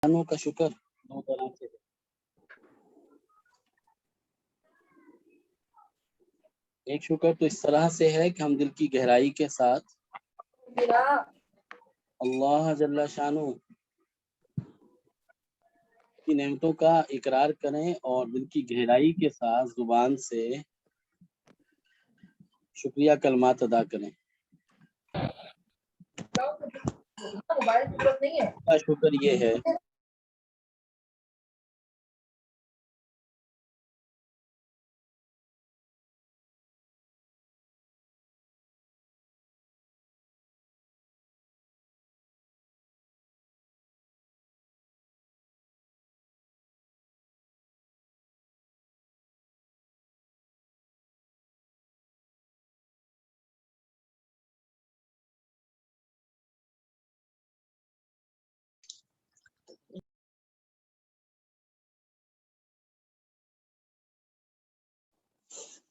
انسانوں کا شکر دو طرح سے ہے۔ ایک شکر تو اس طرح سے ہے کہ ہم دل کی گہرائی کے ساتھ اللہ جل شانہ کی نعمتوں کا اقرار کریں اور دل کی گہرائی کے ساتھ زبان سے شکریہ کلمات ادا کریں۔ کا شکر یہ ہے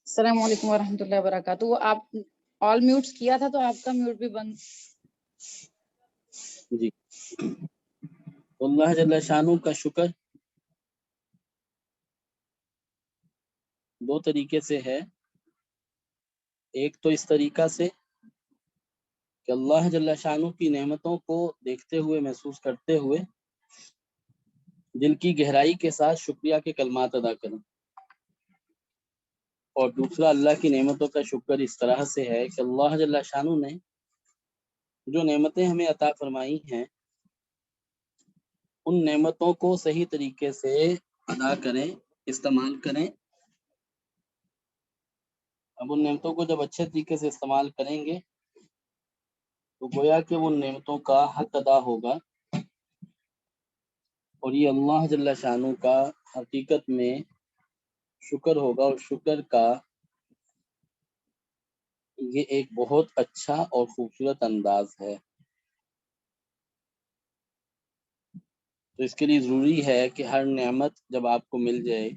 السلام علیکم ورحمۃ اللہ وبرکاتہ۔ وہ آپ آل میوٹس کیا تھا تو آپ کا میوٹ بھی بند۔ جی، اللہ جل شانہ کا شکر دو طریقے سے ہے۔ ایک تو اس طریقہ سے کہ اللہ جل شانہ کی نعمتوں کو دیکھتے ہوئے محسوس کرتے ہوئے دل کی گہرائی کے ساتھ شکریہ کے کلمات ادا کریں، اور دوسرا اللہ کی نعمتوں کا شکر اس طرح سے ہے کہ اللہ جل شانہ نے جو نعمتیں ہمیں عطا فرمائی ہیں ان نعمتوں کو صحیح طریقے سے ادا کریں، استعمال کریں۔ اب ان نعمتوں کو جب اچھے طریقے سے استعمال کریں گے تو گویا کہ ان نعمتوں کا حق ادا ہوگا، اور یہ اللہ جل شانہ کا حقیقت میں شکر ہوگا، اور شکر کا یہ ایک بہت اچھا اور خوبصورت انداز ہے۔ تو اس کے لیے ضروری ہے کہ ہر نعمت جب آپ کو مل جائے،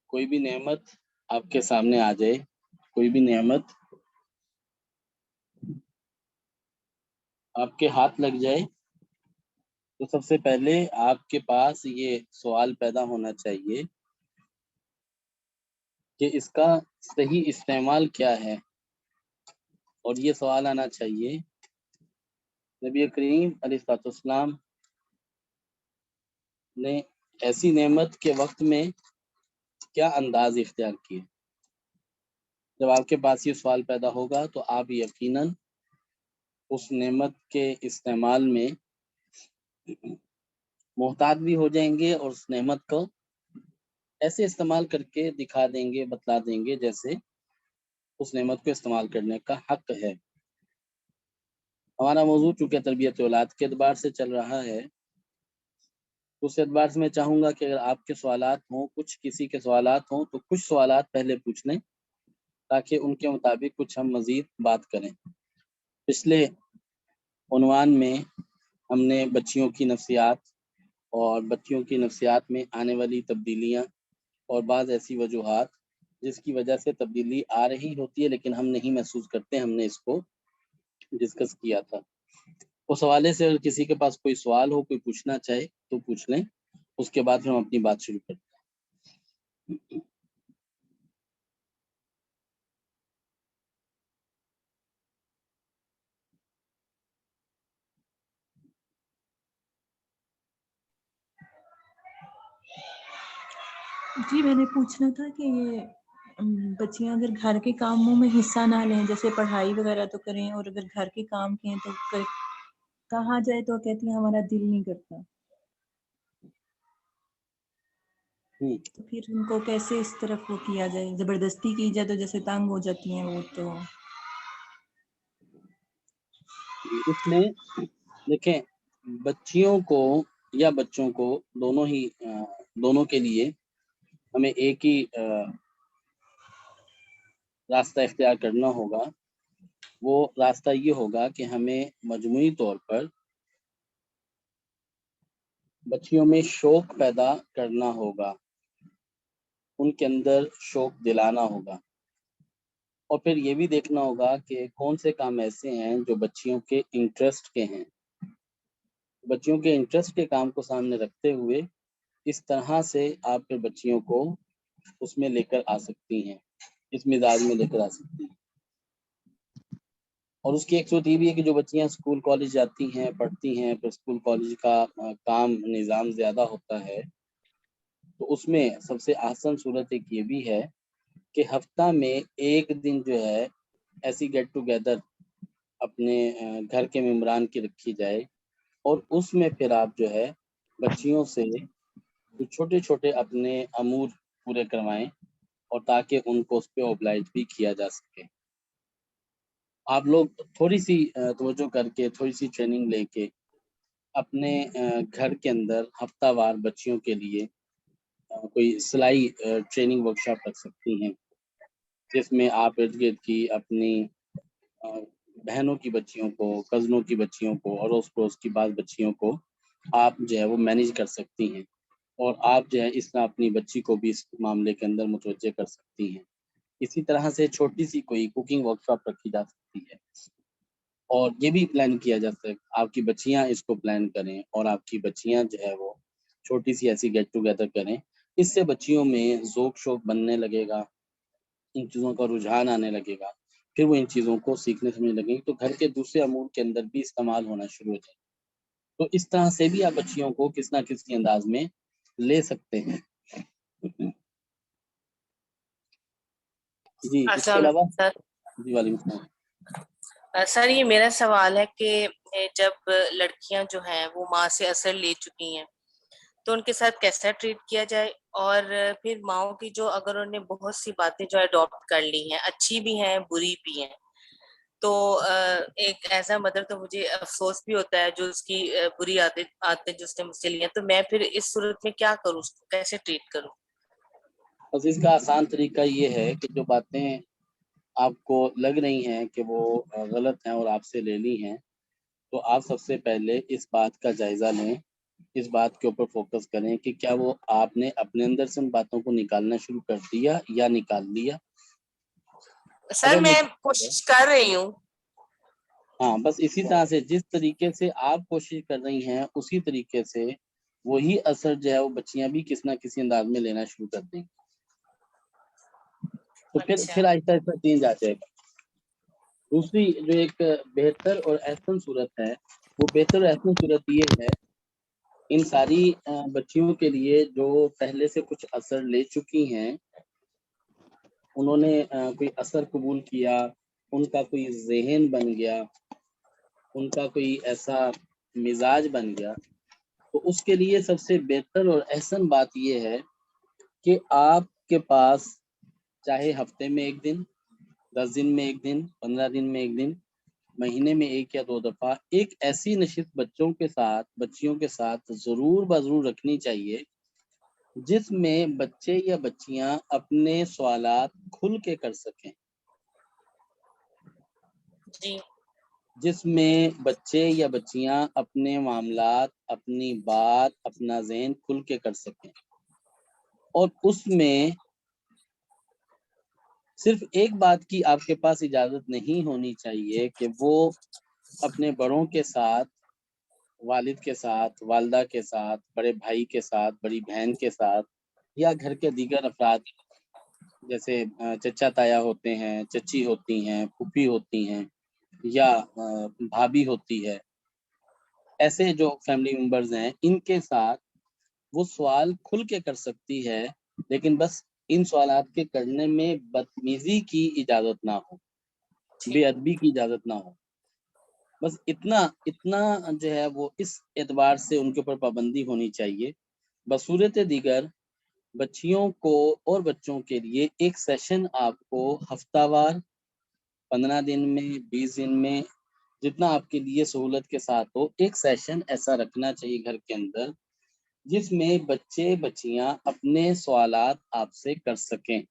کوئی بھی نعمت آپ کے سامنے آ جائے، کوئی بھی نعمت آپ کے ہاتھ لگ جائے، تو سب سے پہلے آپ کے پاس یہ سوال پیدا ہونا چاہیے کہ اس کا صحیح استعمال کیا ہے، اور یہ سوال آنا چاہیے نبی کریم علیہ الصلوۃ والسلام نے ایسی نعمت کے وقت میں کیا انداز اختیار کیے۔ جب آپ کے پاس یہ سوال پیدا ہوگا تو آپ یقیناً اس نعمت کے استعمال میں محتاط بھی ہو جائیں گے، اور اس نعمت کو ایسے استعمال کر کے دکھا دیں گے، بتلا دیں گے جیسے اس نعمت کو استعمال کرنے کا حق ہے۔ ہمارا موضوع چونکہ تربیت اولاد کے اعتبار سے چل رہا ہے، اس اعتبار سے میں چاہوں گا کہ اگر آپ کے سوالات ہوں، کچھ کسی کے سوالات ہوں، تو کچھ سوالات پہلے پوچھ لیں تاکہ ان کے مطابق کچھ ہم مزید بات کریں۔ پچھلے عنوان میں ہم نے بچیوں کی نفسیات اور بچیوں کی نفسیات میں آنے والی تبدیلیاں اور بعض ایسی وجوہات جس کی وجہ سے تبدیلی آ رہی ہوتی ہے لیکن ہم نہیں محسوس کرتے، ہم نے اس کو ڈسکس کیا تھا۔ اس حوالے سے اگر کسی کے پاس کوئی سوال ہو، کوئی پوچھنا چاہے تو پوچھ لیں، اس کے بعد ہم اپنی بات شروع کرتے ہیں۔ جی میں نے پوچھنا تھا کہ یہ بچیاں اگر گھر کے کاموں میں حصہ نہ لیں، جیسے پڑھائی وغیرہ تو کریں، اور اگر گھر کے کام کہیں تو کہا جائے تو کہتی ہیں ہمارا دل نہیں کرتا، تو پھر ان کو کیسے اس طرف وہ کیا جائے؟ زبردستی کی جائے تو جیسے تنگ ہو جاتی ہیں وہ تو۔ اس میں دیکھیں، بچیوں کو یا بچوں کو دونوں کے لیے ہمیں ایک ہی راستہ اختیار کرنا ہوگا۔ وہ راستہ یہ ہوگا کہ ہمیں مجموعی طور پر بچیوں میں شوق پیدا کرنا ہوگا، ان کے اندر شوق دلانا ہوگا، اور پھر یہ بھی دیکھنا ہوگا کہ کون سے کام ایسے ہیں جو بچیوں کے انٹرسٹ کے ہیں۔ بچیوں کے انٹرسٹ کے کام کو سامنے رکھتے ہوئے اس طرح سے آپ پھر بچیوں کو اس میں لے کر آ سکتی ہیں، اس مزاج میں لے کر آ سکتی ہیں۔ اور اس کی ایک صورت یہ بھی ہے کہ جو بچیاں اسکول کالج جاتی ہیں، پڑھتی ہیں، پھر اسکول کالج کا کام نظام زیادہ ہوتا ہے، تو اس میں سب سے آسان صورت ایک یہ بھی ہے کہ ہفتہ میں ایک دن جو ہے ایسی گیٹ ٹوگیدر اپنے گھر کے ممبران کی رکھی جائے، اور اس میں پھر آپ جو ہے بچیوں سے کچھ چھوٹے چھوٹے اپنے امور پورے کروائیں، اور تاکہ ان کو اس پہ اوبلائج بھی کیا جا سکے۔ آپ لوگ تھوڑی سی توجہ کر کے، تھوڑی سی ٹریننگ لے کے اپنے گھر کے اندر ہفتہ وار بچیوں کے لیے کوئی سلائی ٹریننگ ورکشاپ رکھ سکتی ہیں، جس میں آپ ارد گرد کی اپنی بہنوں کی بچیوں کو، کزنوں کی بچیوں کو، اڑوس پڑوس کی بعض بچیوں کو آپ جو ہے وہ مینیج کر سکتی ہیں، اور آپ جو ہے اس طرح اپنی بچی کو بھی اس معاملے کے اندر متوجہ کر سکتی ہیں۔ اسی طرح سے چھوٹی سی کوئی کوکنگ ورکشاپ رکھی جا سکتی ہے، اور یہ بھی پلان کیا جا سکتا ہے آپ کی بچیاں اس کو پلان کریں، اور آپ کی بچیاں جو ہے وہ چھوٹی سی ایسی گیٹ ٹوگیدر کریں۔ اس سے بچیوں میں ذوق شوق بننے لگے گا، ان چیزوں کا رجحان آنے لگے گا، پھر وہ ان چیزوں کو سیکھنے سمجھنے لگیں گے، تو گھر کے دوسرے امور کے اندر بھی استعمال ہونا شروع ہو جائے۔ تو اس طرح سے بھی آپ بچیوں کو کس نہ کسی انداز میں لے سکتے ہیں۔ جی اس کے السلام علاوہ علیکم سر۔ جی وعلیکم السلام۔ سر یہ میرا سوال ہے کہ جب لڑکیاں جو ہیں وہ ماں سے اثر لے چکی ہیں تو ان کے ساتھ کیسا ٹریٹ کیا جائے، اور پھر ماؤں کی جو اگر انہوں نے بہت سی باتیں جو اڈاپٹ کر لی ہیں، اچھی بھی ہیں بری بھی ہیں، تو ایک ایز اے مدر تو مجھے افسوس بھی ہوتا ہے جو اس کی بری عادتیں جو اس نے مجھ سے لی ہیں، تو میں پھر اس صورت میں کیا کروں، اس کو کیسے ٹریٹ کروں؟ بس اس کا آسان طریقہ یہ ہے کہ جو باتیں آپ کو لگ رہی ہیں کہ وہ غلط ہیں اور آپ سے لے لی ہیں، تو آپ سب سے پہلے اس بات کا جائزہ لیں، اس بات کے اوپر فوکس کریں کہ کیا وہ آپ نے اپنے اندر سے ان باتوں کو نکالنا شروع کر دیا یا نکال دیا۔ سر اگر میں نکال دیا، کوشش کر رہی ہوں۔ ہاں بس اسی طرح سے جس طریقے سے آپ کوشش کر رہی ہیں اسی طریقے سے وہی اثر جو ہے وہ بچیاں بھی کسی نہ کسی انداز میں لینا شروع کر دیں گی، تو اچھا، پھر آہستہ آہستہ چینج آ جائے گا۔ دوسری جو ایک بہتر اور احسن صورت ہے، وہ بہتر اور احسن صورت یہ ہے ان ساری بچیوں کے لیے جو پہلے سے کچھ اثر لے چکی ہیں، انہوں نے کوئی اثر قبول کیا، ان کا کوئی ذہن بن گیا، ان کا کوئی ایسا مزاج بن گیا، تو اس کے لیے سب سے بہتر اور احسن بات یہ ہے کہ آپ کے پاس چاہے ہفتے میں ایک دن، 10 دن میں ایک دن، 15 دن میں ایک دن، مہینے میں ایک یا 2 دفعہ ایک ایسی نشست بچیوں کے ساتھ ضرور بضرور رکھنی چاہیے جس میں بچے یا بچیاں اپنے سوالات کھل کے کر سکیں، جی جس میں بچے یا بچیاں اپنے معاملات، اپنی بات، اپنا ذہن کھل کے کر سکیں، اور اس میں صرف ایک بات کی آپ کے پاس اجازت نہیں ہونی چاہیے کہ وہ اپنے بڑوں کے ساتھ، والد کے ساتھ، والدہ کے ساتھ، بڑے بھائی کے ساتھ، بڑی بہن کے ساتھ، یا گھر کے دیگر افراد جیسے چچا تایا ہوتے ہیں، چچی ہوتی ہیں، پھوپھی ہوتی ہیں، یا بھابھی ہوتی ہے، ایسے جو فیملی ممبرز ہیں ان کے ساتھ وہ سوال کھل کے کر سکتی ہے، لیکن بس ان سوالات کے کرنے میں بدتمیزی کی اجازت نہ ہو، بے ادبی کی اجازت نہ ہو۔ بس اتنا جو ہے وہ اس اعتبار سے ان کے اوپر پابندی ہونی چاہیے۔ بصورت دیگر بچیوں کو اور بچوں کے لیے ایک سیشن آپ کو ہفتہ وار، 15 دن میں، 20 دن میں، جتنا آپ کے لیے سہولت کے ساتھ ہو، ایک سیشن ایسا رکھنا چاہیے گھر کے اندر جس میں بچے بچیاں اپنے سوالات آپ سے کر سکیں۔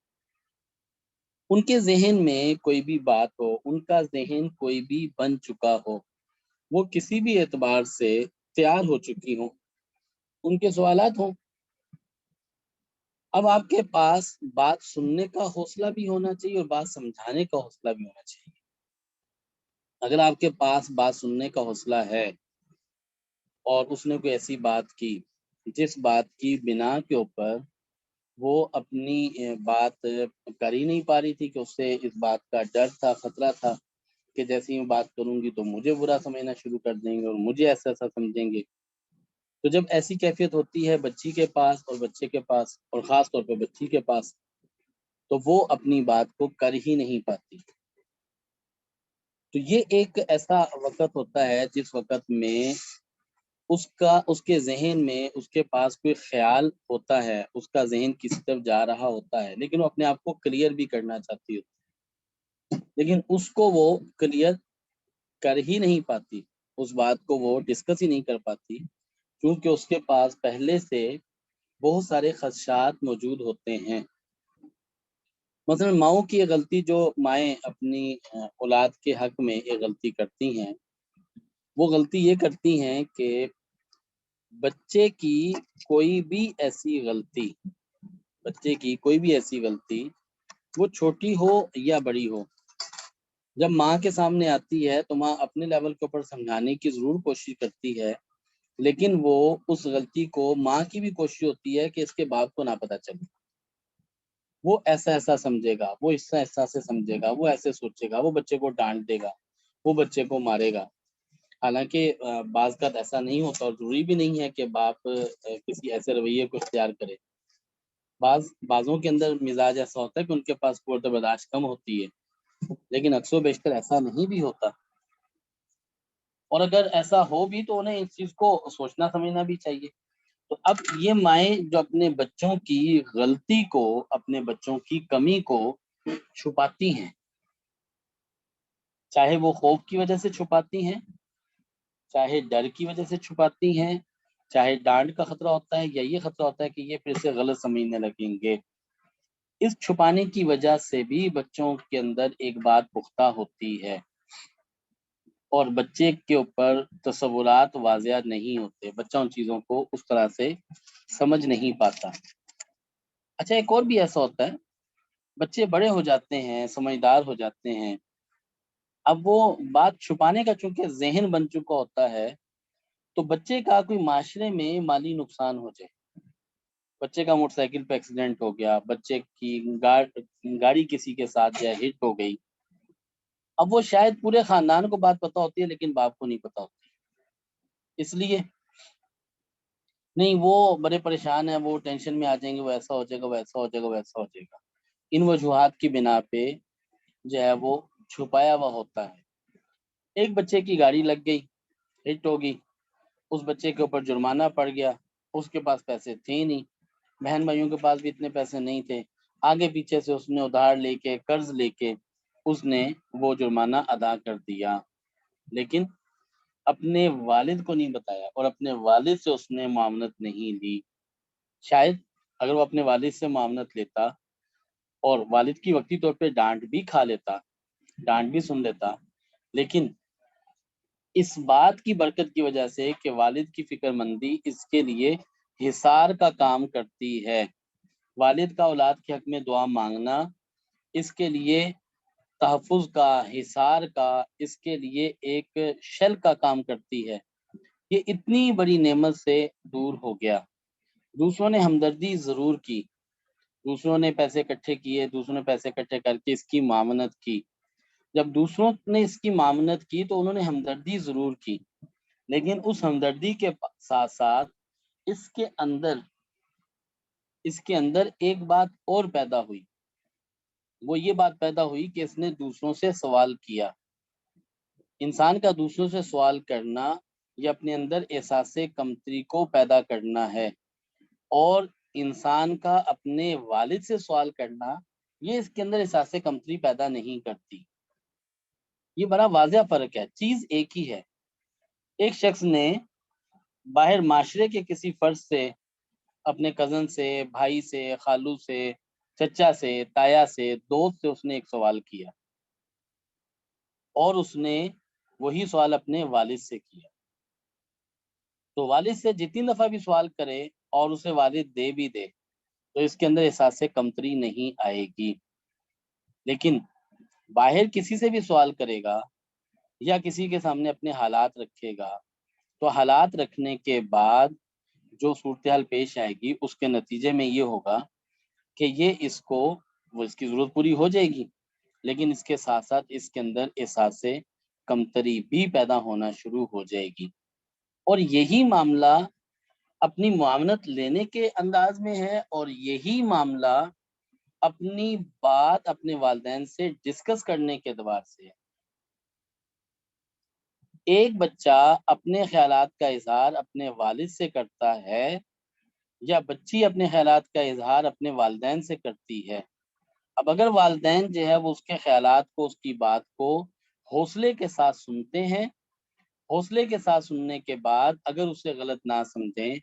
ان کے ذہن میں کوئی بھی بات ہو، ان کا ذہن کوئی بھی بن چکا ہو، وہ کسی بھی اعتبار سے تیار ہو چکی ہوں، ان کے سوالات ہوں۔ اب آپ کے پاس بات سننے کا حوصلہ بھی ہونا چاہیے اور بات سمجھانے کا حوصلہ بھی ہونا چاہیے۔ اگر آپ کے پاس بات سننے کا حوصلہ ہے اور اس نے کوئی ایسی بات کی جس بات کی بنا کے اوپر وہ اپنی بات کر ہی نہیں پا رہی تھی، کہ اس سے اس بات کا ڈر تھا، خطرہ تھا کہ جیسے ہی میں بات کروں گی تو مجھے برا سمجھنا شروع کر دیں گے اور مجھے ایسا ایسا سمجھیں گے. تو جب ایسی کیفیت ہوتی ہے بچی کے پاس اور بچے کے پاس، اور خاص طور پہ بچی کے پاس، تو وہ اپنی بات کو کر ہی نہیں پاتی. تو یہ ایک ایسا وقت ہوتا ہے جس وقت میں اس کے ذہن میں اس کے پاس کوئی خیال ہوتا ہے، اس کا ذہن کسی طرف جا رہا ہوتا ہے، لیکن وہ اپنے آپ کو کلیئر بھی کرنا چاہتی ہوتی ہے، لیکن اس کو وہ کلیئر کر ہی نہیں پاتی، اس بات کو وہ ڈسکس ہی نہیں کر پاتی، کیونکہ اس کے پاس پہلے سے بہت سارے خدشات موجود ہوتے ہیں. مثلا ماؤں کی یہ غلطی، جو مائیں اپنی اولاد کے حق میں یہ غلطی کرتی ہیں، وہ غلطی یہ کرتی ہیں کہ بچے کی کوئی بھی ایسی غلطی وہ چھوٹی ہو یا بڑی ہو، جب ماں کے سامنے آتی ہے تو ماں اپنے لیول کے اوپر سمجھانے کی ضرور کوشش کرتی ہے، لیکن وہ اس غلطی کو، ماں کی بھی کوشش ہوتی ہے کہ اس کے باپ کو نہ پتہ چلے، وہ ایسا ایسا سمجھے گا، وہ ایسا سے سمجھے گا، وہ ایسے سوچے گا، وہ بچے کو ڈانٹ دے گا، وہ بچے کو مارے گا. حالانکہ بعض کا ایسا نہیں ہوتا، اور ضروری بھی نہیں ہے کہ باپ کسی ایسے رویے کو اختیار کرے. بعضوں کے اندر مزاج ایسا ہوتا ہے کہ ان کے پاس قوت برداشت کم ہوتی ہے، لیکن اکثر و بیشتر ایسا نہیں بھی ہوتا. اور اگر ایسا ہو بھی تو انہیں اس چیز کو سوچنا سمجھنا بھی چاہیے. تو اب یہ مائیں جو اپنے بچوں کی غلطی کو، اپنے بچوں کی کمی کو چھپاتی ہیں، چاہے وہ خوف کی وجہ سے چھپاتی ہیں، چاہے ڈر کی وجہ سے چھپاتی ہیں، چاہے ڈانٹ کا خطرہ ہوتا ہے یا یہ خطرہ ہوتا ہے کہ یہ پھر سے غلط سمجھنے لگیں گے. اس چھپانے کی وجہ سے بھی بچوں کے اندر ایک بات پختہ ہوتی ہے اور بچے کے اوپر تصورات واضح نہیں ہوتے، بچہ ان چیزوں کو اس طرح سے سمجھ نہیں پاتا. اچھا، ایک اور بھی ایسا ہوتا ہے، بچے بڑے ہو جاتے ہیں، سمجھدار ہو جاتے ہیں، اب وہ بات چھپانے کا چونکہ ذہن بن چکا ہوتا ہے، تو بچے کا کوئی معاشرے میں مالی نقصان ہو جائے، بچے کا موٹر سائیکل پہ ایکسیڈنٹ ہو گیا، بچے کی گاڑی کسی کے ساتھ جو ہے ہٹ ہو گئی، اب وہ شاید پورے خاندان کو بات پتہ ہوتی ہے لیکن باپ کو نہیں پتہ ہوتی. اس لیے نہیں، وہ بڑے پریشان ہیں، وہ ٹینشن میں آ جائیں گے، وہ ایسا ہو جائے گا، وہ ایسا ہو جائے گا، وہ ایسا ہو جائے گا. ان وجوہات کی بنا پہ جو ہے وہ چھپایا ہوا ہوتا ہے. ایک بچے کی گاڑی لگ گئی، ہٹ ہوگی، اس بچے کے اوپر جرمانہ پڑ گیا، اس کے پاس پیسے تھے نہیں، بہن بھائیوں کے پاس بھی اتنے پیسے نہیں تھے، آگے پیچھے سے اس نے ادھار لے کے، قرض لے کے اس نے وہ جرمانہ ادا کر دیا، لیکن اپنے والد کو نہیں بتایا اور اپنے والد سے اس نے معاونت نہیں لی. شاید اگر وہ اپنے والد سے معاونت لیتا اور والد کی وقتی طور پہ ڈانٹ بھی کھا لیتا، ڈانٹ بھی سن لیتا، لیکن اس بات کی برکت کی وجہ سے کہ والد کی فکر مندی اس کے لیے حصار کا کام کرتی ہے، والد کا اولاد کے حق میں دعا مانگنا اس کے لیے تحفظ کا، حصار کا، اس کے لیے ایک شل کا کام کرتی ہے. یہ اتنی بڑی نعمت سے دور ہو گیا. دوسروں نے ہمدردی ضرور کی، دوسروں نے پیسے اکٹھے کیے، دوسروں نے پیسے اکٹھے کر کے اس کی معاونت کی. جب دوسروں نے اس کی معاونت کی تو انہوں نے ہمدردی ضرور کی، لیکن اس ہمدردی کے ساتھ ساتھ اس کے اندر ایک بات اور پیدا ہوئی. وہ یہ بات پیدا ہوئی کہ اس نے دوسروں سے سوال کیا. انسان کا دوسروں سے سوال کرنا یہ اپنے اندر احساس کمتری کو پیدا کرنا ہے، اور انسان کا اپنے والد سے سوال کرنا یہ اس کے اندر احساس کمتری پیدا نہیں کرتی. یہ بڑا واضح فرق ہے، چیز ایک ہی ہے. ایک شخص نے باہر معاشرے کے کسی فرد سے، اپنے کزن سے، بھائی سے، خالو سے، چچا سے، تایا سے، دوست سے اس نے ایک سوال کیا، اور اس نے وہی سوال اپنے والد سے کیا. تو والد سے جتنی دفعہ بھی سوال کرے اور اسے والد دے بھی دے تو اس کے اندر احساس کمتری نہیں آئے گی. لیکن باہر کسی سے بھی سوال کرے گا یا کسی کے سامنے اپنے حالات رکھے گا تو حالات رکھنے کے بعد جو صورتحال پیش آئے گی اس کے نتیجے میں یہ ہوگا کہ یہ اس کی ضرورت پوری ہو جائے گی، لیکن اس کے ساتھ ساتھ اس کے اندر احساس کمتری بھی پیدا ہونا شروع ہو جائے گی۔ اور یہی معاملہ اپنی معاونت لینے کے انداز میں ہے، اور یہی معاملہ اپنی بات اپنے والدین سے ڈسکس کرنے کے اعتبار سے ہے۔ ایک بچہ اپنے خیالات کا اظہار اپنے والد سے کرتا ہے، یا بچی اپنے خیالات کا اظہار اپنے والدین سے کرتی ہے۔ اب اگر والدین جو ہے وہ اس کے خیالات کو، اس کی بات کو حوصلے کے ساتھ سنتے ہیں، حوصلے کے ساتھ سننے کے بعد اگر اسے غلط نہ سمجھیں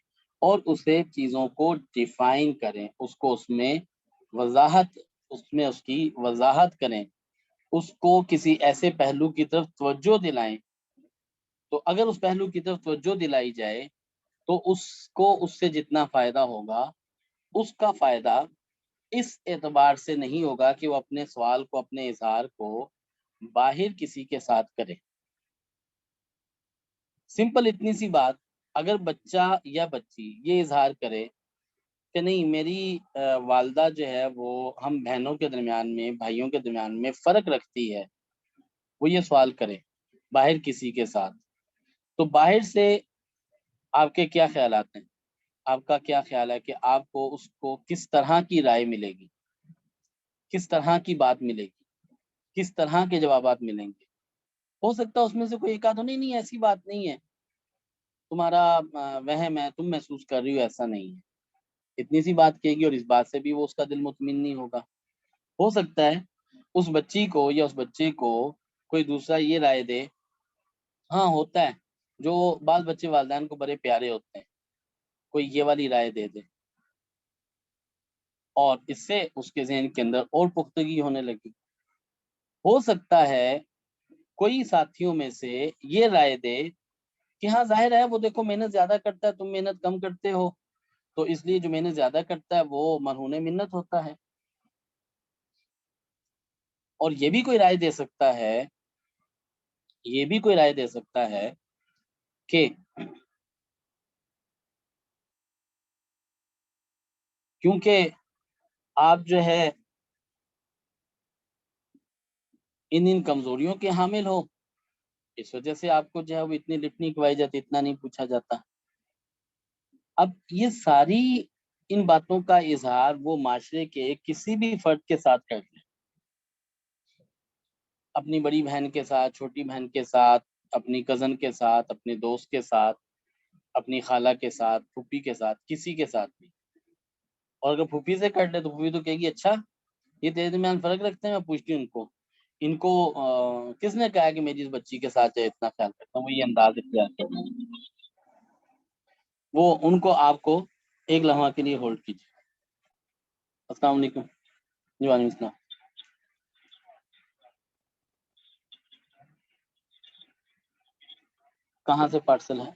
اور اسے چیزوں کو ڈیفائن کریں، اس کو اس میں اس کی وضاحت کریں، اس کو کسی ایسے پہلو کی طرف توجہ دلائیں، تو اگر اس پہلو کی طرف توجہ دلائی جائے تو اس کو اس سے جتنا فائدہ ہوگا، اس کا فائدہ اس اعتبار سے نہیں ہوگا کہ وہ اپنے سوال کو، اپنے اظہار کو باہر کسی کے ساتھ کرے۔ سمپل اتنی سی بات، اگر بچہ یا بچی یہ اظہار کرے کہ نہیں میری والدہ جو ہے وہ ہم بہنوں کے درمیان میں، بھائیوں کے درمیان میں فرق رکھتی ہے، وہ یہ سوال کرے باہر کسی کے ساتھ، تو باہر سے آپ کے کیا خیالات ہیں؟ آپ کا کیا خیال ہے کہ آپ کو اس کو کس طرح کی رائے ملے گی، کس طرح کی بات ملے گی، کس طرح کے جوابات ملیں گے؟ ہو سکتا ہے اس میں سے کوئی ایک آدھ نہیں ایسی بات نہیں ہے، تمہارا وہم ہے، تم محسوس کر رہی ہو، ایسا نہیں ہے، اتنی سی بات کہے گی اور اس بات سے بھی وہ اس کا دل مطمئن نہیں ہوگا۔ ہو سکتا ہے اس بچی کو یا اس بچے کو کوئی دوسرا یہ رائے دے، ہاں ہوتا ہے، جو بعض بچے والدین کو بڑے پیارے ہوتے ہیں، کوئی یہ والی رائے دے دے اور اس سے اس کے ذہن کے اندر اور پختگی ہونے لگی۔ ہو سکتا ہے کوئی ساتھیوں میں سے یہ رائے دے کہ ہاں ظاہر ہے وہ دیکھو محنت زیادہ کرتا ہے، تم محنت کم کرتے ہو، تو اس لیے جو محنت زیادہ کرتا ہے وہ مرہون منت ہوتا ہے۔ اور یہ بھی کوئی رائے دے سکتا ہے، یہ بھی کوئی رائے دے سکتا ہے کہ کیونکہ آپ جو ہے ان کمزوریوں کے حامل ہو، اس وجہ سے آپ کو جو ہے وہ اتنی لٹنی کھوائی جاتی، اتنا نہیں پوچھا جاتا۔ اب یہ ساری ان باتوں کا اظہار وہ معاشرے کے کسی بھی فرد کے ساتھ کر لیں، اپنی بڑی بہن کے ساتھ، چھوٹی بہن کے ساتھ، اپنی کزن کے ساتھ، اپنے دوست کے ساتھ، اپنی خالہ کے ساتھ، پھوپھی کے ساتھ، کسی کے ساتھ بھی۔ اور اگر پھوپھی سے کر لے تو پھوپھی تو کہے گی اچھا یہ تیرے درمیان فرق رکھتے ہیں، میں پوچھتی ہوں ان کو کس نے کہا کہ میری اس بچی کے ساتھ اتنا خیال کرتا ہوں، وہ یہ انداز اختیار کرنا ہے۔ وہ ان کو آپ کو ایک لمحہ کے لیے ہولڈ کیجیے۔ السلام علیکم۔ جی وعلیکم السلام۔ کہاں سے پارسل ہے؟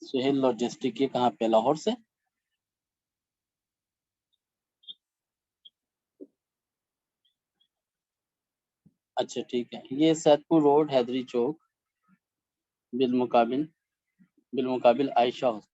سہیل لاجسٹک، یہ کہاں پہ؟ لاہور سے؟ اچھا ٹھیک ہے، یہ سید پور روڈ، حیدری چوک، بالمقابل عائشہ ہاسپٹل۔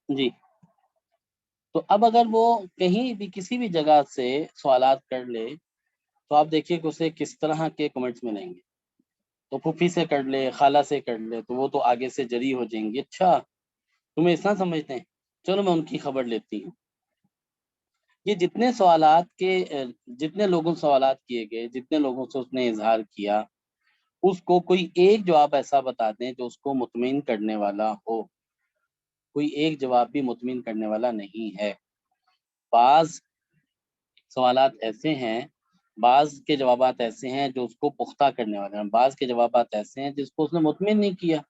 جی تو اب اگر وہ کہیں بھی کسی بھی جگہ سے سوالات کر لے تو آپ دیکھیے کہ اسے کس طرح کے کمنٹس ملیں گے۔ تو پھوپھی سے کر لے، خالہ سے کر لے، تو وہ تو آگے سے جری ہو جائیں گی، اچھا تمہیں اتنا سمجھتے ہیں، چلو میں ان کی خبر لیتی ہوں۔ یہ جتنے لوگوں سے سوالات کیے گئے، جتنے لوگوں سے اس نے اظہار کیا، اس کو کوئی ایک جواب ایسا بتا دیں جو اس کو مطمئن کرنے والا ہو۔ کوئی ایک جواب بھی مطمئن کرنے والا نہیں ہے۔ بعض سوالات ایسے ہیں بعض کے جوابات ایسے ہیں جو اس کو پختہ کرنے والے ہیں، بعض کے جوابات ایسے ہیں جس کو اس نے مطمئن نہیں کیا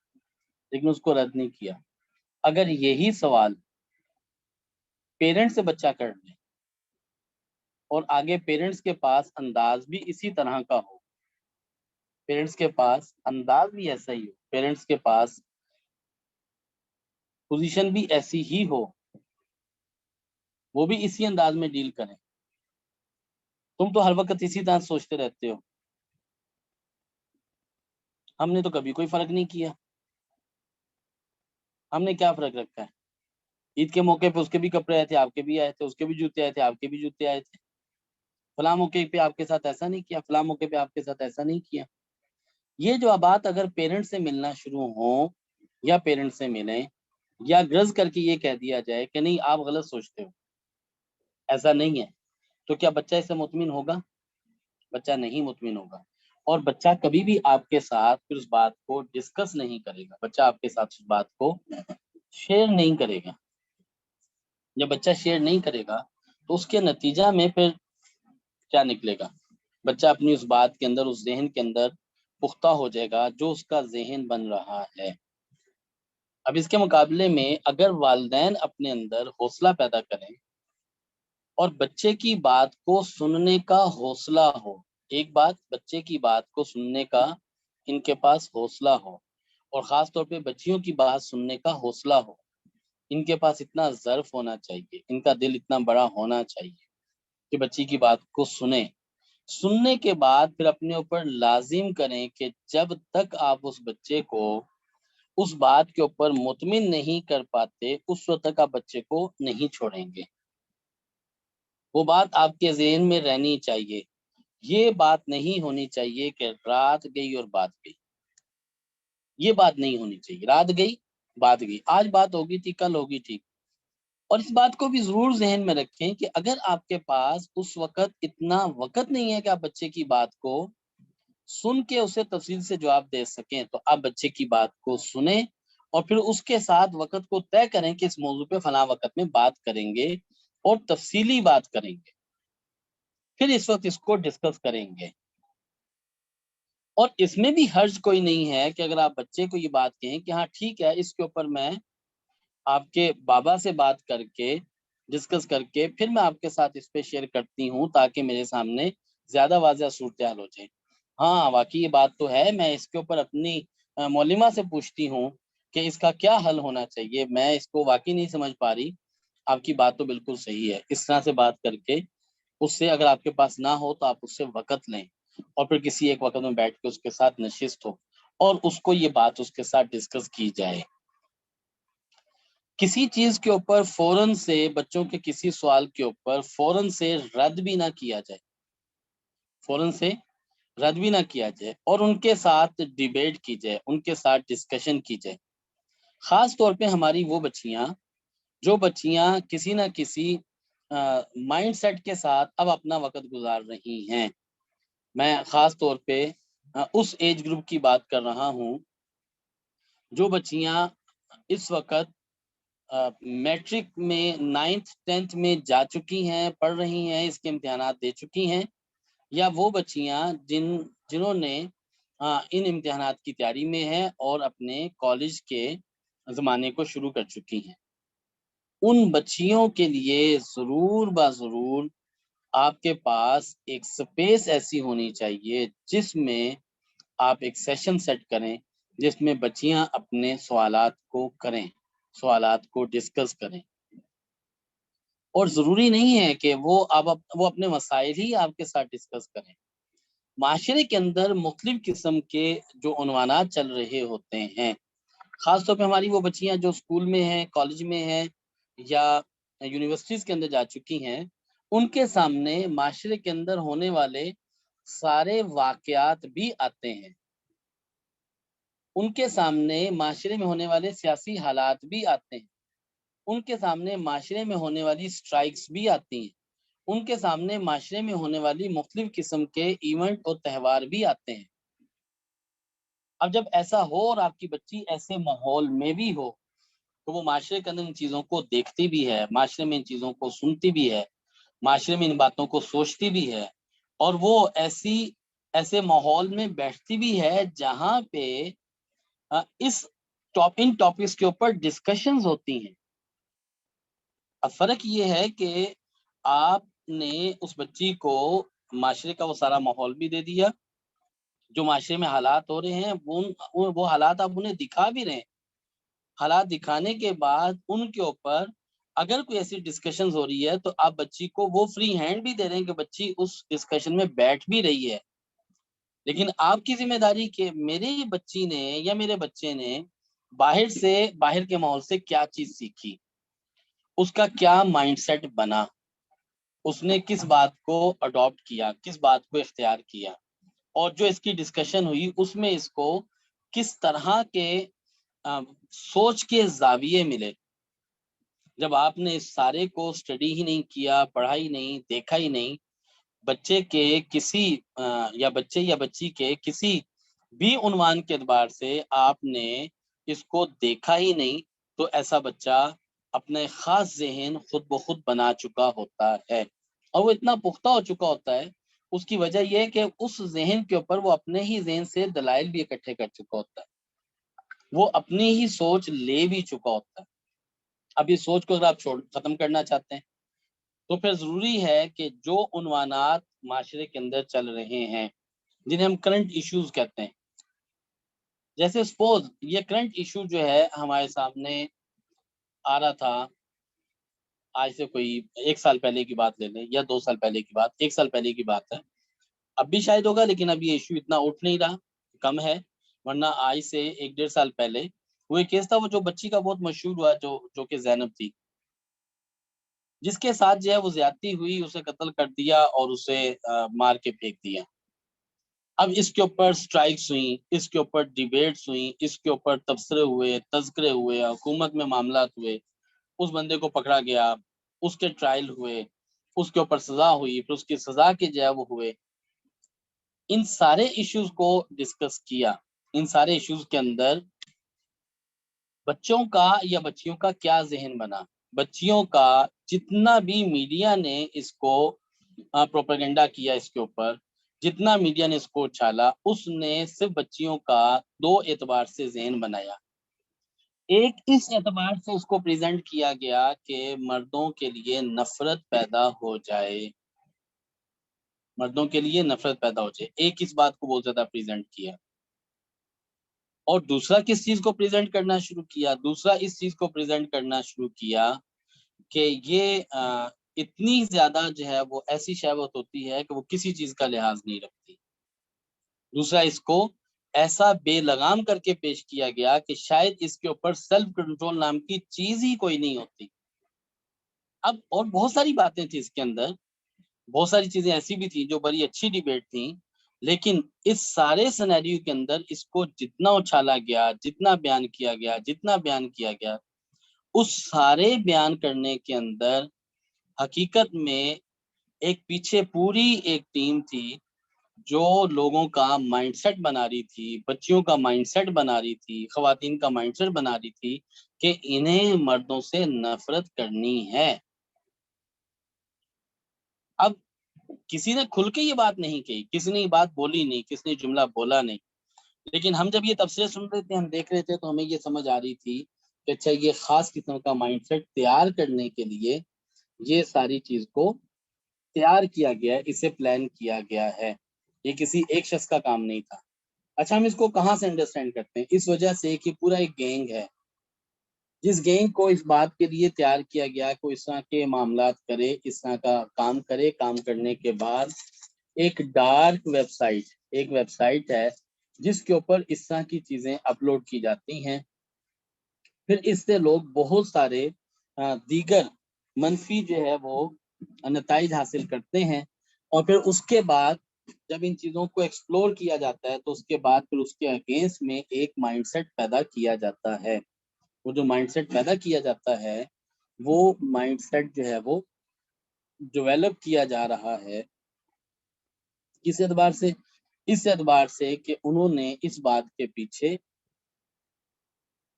لیکن اس کو رد نہیں کیا۔ اگر یہی سوال پیرنٹ سے بچہ کر لے اور آگے پیرنٹس کے پاس انداز بھی اسی طرح کا ہو، پیرنٹس کے پاس انداز بھی ایسا ہی ہو، پیرنٹس کے پاس پوزیشن بھی ایسی ہی ہو، وہ بھی اسی انداز میں ڈیل کریں، تم تو ہر وقت اسی طرح سوچتے رہتے ہو، ہم نے تو کبھی کوئی فرق نہیں کیا، ہم نے کیا فرق رکھا ہے، عید کے موقع پہ اس کے بھی کپڑے آئے تھے، آپ کے بھی آئے تھے، اس کے بھی جوتے آئے تھے، آپ کے بھی جوتے آئے تھے، فلاں موقع پہ آپ کے ساتھ ایسا نہیں کیا، فلاں موقع پہ آپ کے ساتھ ایسا نہیں کیا۔ یہ جوابات اگر پیرنٹ سے ملنا شروع ہوں یا پیرنٹ سے ملیں یا غرض کر کے یہ کہہ دیا جائے کہ نہیں آپ غلط سوچتے ہو، ایسا نہیں ہے، تو کیا بچہ اس سے مطمئن ہوگا؟ بچہ نہیں مطمئن ہوگا، اور بچہ کبھی بھی آپ کے ساتھ پھر اس بات کو ڈسکس نہیں کرے گا، بچہ آپ کے ساتھ اس بات کو شیئر نہیں کرے گا۔ جب بچہ شیئر نہیں کرے گا تو اس کے نتیجہ میں پھر کیا نکلے گا؟ بچہ اپنی اس بات کے اندر، اس ذہن کے اندر پختہ ہو جائے گا جو اس کا ذہن بن رہا ہے۔ اب اس کے مقابلے میں اگر والدین اپنے اندر حوصلہ پیدا کریں اور بچے کی بات کو سننے کا حوصلہ ہو، ایک بات بچے کی بات کو سننے کا ان کے پاس حوصلہ ہو، اور خاص طور پہ بچیوں کی بات سننے کا حوصلہ ہو، ان کے پاس اتنا ظرف ہونا چاہیے، ان کا دل اتنا بڑا ہونا چاہیے کہ بچی کی بات کو سنیں، سننے کے بعد پھر اپنے اوپر لازم کریں کہ جب تک آپ اس بچے کو اس بات کے اوپر مطمئن نہیں کر پاتے اس وقت تک آپ بچے کو نہیں چھوڑیں گے۔ وہ بات آپ کے ذہن میں رہنی چاہیے، یہ بات نہیں ہونی چاہیے کہ رات گئی اور بات گئی، یہ بات نہیں ہونی چاہیے، رات گئی بات گئی، آج بات ہوگی تھی کل ہوگی ٹھیک۔ اور اس بات کو بھی ضرور ذہن میں رکھیں کہ اگر آپ کے پاس اس وقت اتنا وقت نہیں ہے کہ آپ بچے کی بات کو سن کے اسے تفصیل سے جواب دے سکیں، تو آپ بچے کی بات کو سنیں اور پھر اس کے ساتھ وقت کو طے کریں کہ اس موضوع پہ فلاں وقت میں بات کریں گے اور تفصیلی بات کریں گے، پھر اس وقت اس کو ڈسکس کریں گے۔ اور اس میں بھی حرج کوئی نہیں ہے کہ اگر آپ بچے کو یہ بات کہیں کہ ہاں ٹھیک ہے، اس کے اوپر میں آپ کے بابا سے بات کر کے ڈسکس کر کے پھر میں آپ کے ساتھ اس پہ شیئر کرتی ہوں تاکہ میرے سامنے زیادہ واضح صورتحال ہو جائے۔ ہاں واقعی یہ بات تو ہے، میں اس کے اوپر اپنی مولمہ سے پوچھتی ہوں کہ اس کا کیا حل ہونا چاہیے، میں اس کو واقعی نہیں سمجھ پا رہی، آپ کی بات تو بالکل صحیح ہے۔ اس طرح سے بات کر کے اس سے اگر آپ کے پاس نہ ہو تو آپ اس سے وقت لیں اور پھر کسی ایک وقت میں بیٹھ کے اس کے ساتھ نشست ہو اور اس کو یہ بات اس کے ساتھ ڈسکس کی جائے۔ کسی چیز کے اوپر فوراً سے بچوں کے کسی سوال کے اوپر فوراً سے رد بھی نہ کیا جائے، فوراً سے رد بھی نہ کیا جائے اور ان کے ساتھ ڈیبیٹ کی جائے، ان کے ساتھ ڈسکشن کی جائے۔ خاص طور پہ ہماری وہ بچیاں جو بچیاں کسی نہ کسی مائنڈ سیٹ کے ساتھ اب اپنا وقت گزار رہی ہیں، میں خاص طور پہ اس ایج گروپ کی بات کر رہا ہوں جو بچیاں اس وقت میٹرک میں 9th 10th میں جا چکی ہیں، پڑھ رہی ہیں، اس کے امتحانات دے چکی ہیں، یا وہ بچیاں جنہوں نے ان امتحانات کی تیاری میں ہیں اور اپنے کالج کے زمانے کو شروع کر چکی ہیں، ان بچیوں کے لیے ضرور ضرور آپ کے پاس ایک سپیس ایسی ہونی چاہیے جس میں آپ ایک سیشن سیٹ کریں جس میں بچیاں اپنے سوالات کو کریں، سوالات کو ڈسکس کریں، اور ضروری نہیں ہے کہ وہ اپنے مسائل ہی آپ کے ساتھ ڈسکس کریں۔ معاشرے کے اندر مختلف قسم کے جو عنوانات چل رہے ہوتے ہیں، خاص طور پہ ہماری وہ بچیاں جو اسکول میں ہیں، کالج میں ہیں یا یونیورسٹیز کے اندر جا چکی ہیں، ان کے سامنے معاشرے کے اندر ہونے والے سارے واقعات بھی آتے ہیں، ان کے سامنے معاشرے میں ہونے والے سیاسی حالات بھی آتے ہیں، ان کے سامنے معاشرے میں ہونے والی سٹرائکس بھی آتی ہیں، ان کے سامنے معاشرے میں ہونے والی مختلف قسم کے ایونٹ اور تہوار بھی آتے ہیں۔ اب جب ایسا ہو اور آپ کی بچی ایسے ماحول میں بھی ہو تو وہ معاشرے کے اندر ان چیزوں کو دیکھتی بھی ہے، معاشرے میں ان چیزوں کو سنتی بھی ہے، معاشرے میں ان باتوں کو سوچتی بھی ہے، اور وہ ایسے ماحول میں بیٹھتی بھی ہے جہاں پہ ان ٹاپکس کے اوپر ڈسکشنز ہوتی ہیں. اب فرق یہ ہے کہ آپ نے اس بچی کو معاشرے کا وہ سارا ماحول بھی دے دیا، جو معاشرے میں حالات ہو رہے ہیں وہ حالات آپ انہیں دکھا بھی رہے ہیں. حالات دکھانے کے بعد ان کے اوپر اگر کوئی ایسی ڈسکشنز ہو رہی ہے تو آپ بچی کو وہ فری ہینڈ بھی دے رہے ہیں کہ بچی اس ڈسکشن میں بیٹھ بھی رہی ہے. لیکن آپ کی ذمہ داری کہ میری بچی نے یا میرے بچے نے باہر کے ماحول سے کیا چیز سیکھی، اس کا کیا مائنڈ سیٹ بنا، اس نے کس بات کو اڈاپٹ کیا، کس بات کو اختیار کیا، اور جو اس کی ڈسکشن ہوئی اس میں اس کو کس طرح کے سوچ کے زاویے ملے. جب آپ نے اس سارے کو اسٹڈی ہی نہیں کیا، پڑھا ہی نہیں، دیکھا ہی نہیں، بچے کے کسی یا بچے یا بچی کے کسی بھی عنوان کے اعتبار سے آپ نے اس کو دیکھا ہی نہیں، تو ایسا بچہ اپنا ایک خاص ذہن خود بخود بنا چکا ہوتا ہے، اور وہ اتنا پختہ ہو چکا ہوتا ہے. اس کی وجہ یہ ہے کہ اس ذہن کے اوپر وہ اپنے ہی ذہن سے دلائل بھی اکٹھے کر چکا ہوتا ہے، وہ اپنی ہی سوچ لے بھی چکا ہوتا ہے. اب اس سوچ کو اگر آپ ختم کرنا چاہتے ہیں تو پھر ضروری ہے کہ جو عنوانات معاشرے کے اندر چل رہے ہیں، جنہیں ہم کرنٹ ایشوز کہتے ہیں، جیسے سپوز یہ کرنٹ ایشو جو ہے ہمارے سامنے آ رہا تھا آج سے کوئی 1 سال پہلے کی بات لے لیں یا 2 سال پہلے کی بات، 1 سال پہلے کی بات ہے، اب بھی شاید ہوگا لیکن اب یہ ایشو اتنا اٹھ نہیں رہا، کم ہے. ورنہ آج سے 1-1.5 سال پہلے وہ ایک کیس تھا، وہ جو بچی کا بہت مشہور ہوا جو کہ زینب تھی، جس کے ساتھ جو ہے وہ زیادتی ہوئی، اسے قتل کر دیا اور اسے مار کے پھینک دیا. اب اس کے اوپر سٹرائکس ہوئیں، اس کے اوپر ڈیبیٹس ہوئیں، اس کے اوپر تبصرے ہوئے، تذکرے ہوئے، حکومت میں معاملات ہوئے، اس بندے کو پکڑا گیا، اس کے ٹرائل ہوئے، اس کے اوپر سزا ہوئی، پھر اس کی سزا کے جو ہے وہ ہوئے. ان سارے ایشوز کو ڈسکس کیا. ان سارے ایشوز کے اندر بچوں کا یا بچیوں کا کیا ذہن بنا، بچیوں کا جتنا بھی میڈیا نے اس کو پروپیگنڈا کیا، اس کے اوپر جتنا میڈیا نے اس کو اچھالا، اس نے صرف بچیوں کا 2 اعتبار سے ذہن بنایا. ایک اس اعتبار سے اس کو پریزنٹ کیا گیا کہ مردوں کے لیے نفرت پیدا ہو جائے، مردوں کے لیے نفرت پیدا ہو جائے. ایک اس بات کو بہت زیادہ پریزنٹ کیا. اور دوسرا کس چیز کو پریزنٹ کرنا شروع کیا؟ دوسرا اس چیز کو پریزنٹ کرنا شروع کیا کہ یہ اتنی زیادہ جو ہے وہ ایسی شہوت ہوتی ہے کہ وہ کسی چیز کا لحاظ نہیں رکھتی. دوسرا اس کو ایسا بے لگام کر کے پیش کیا گیا کہ شاید اس کے اوپر سیلف کنٹرول نام کی چیز ہی کوئی نہیں ہوتی. اب اور بہت ساری باتیں تھیں اس کے اندر، بہت ساری چیزیں ایسی بھی تھیں جو بڑی اچھی ڈیبیٹ تھیں، لیکن اس سارے سینیریو کے اندر اس کو جتنا اچھالا گیا، جتنا بیان کیا گیا، اس سارے بیان کرنے کے اندر حقیقت میں ایک پیچھے پوری ایک ٹیم تھی جو لوگوں کا مائنڈ سیٹ بنا رہی تھی، بچیوں کا مائنڈ سیٹ بنا رہی تھی، خواتین کا مائنڈ سیٹ بنا رہی تھی کہ انہیں مردوں سے نفرت کرنی ہے. اب کسی نے کھل کے یہ بات نہیں کہی، کسی نے یہ بات بولی نہیں، کسی نے جملہ بولا نہیں، لیکن ہم جب یہ تبصرے سن رہے تھے، ہم دیکھ رہے تھے، تو ہمیں یہ سمجھ آ رہی تھی کہ اچھا یہ خاص قسم کا مائنڈ سیٹ تیار کرنے کے لیے یہ ساری چیز کو تیار کیا گیا ہے، اسے پلان کیا گیا ہے، یہ کسی ایک شخص کا کام نہیں تھا. اچھا ہم اس کو کہاں سے انڈرسٹینڈ کرتے ہیں؟ اس وجہ سے کہ پورا ایک گینگ ہے، جس گینگ کو اس بات کے لیے تیار کیا گیا کہ اس طرح کے معاملات کرے، اس طرح کا کام کرے. کام کرنے کے بعد ایک ڈارک ویب سائٹ ہے جس کے اوپر اس طرح کی چیزیں اپلوڈ کی جاتی ہیں. پھر اس سے لوگ بہت سارے دیگر منفی جو ہے وہ نتائج حاصل کرتے ہیں، اور پھر اس کے بعد جب ان چیزوں کو ایکسپلور کیا جاتا ہے تو اس کے بعد پھر اس کے اگینسٹ میں ایک مائنڈ سیٹ پیدا کیا جاتا ہے. وہ جو مائنڈ سیٹ پیدا کیا جاتا ہے، وہ مائنڈ سیٹ جو ہے وہ ڈیولپ کیا جا رہا ہے. کس اعتبار سے؟ اس اعتبار سے کہ انہوں نے اس بات کے پیچھے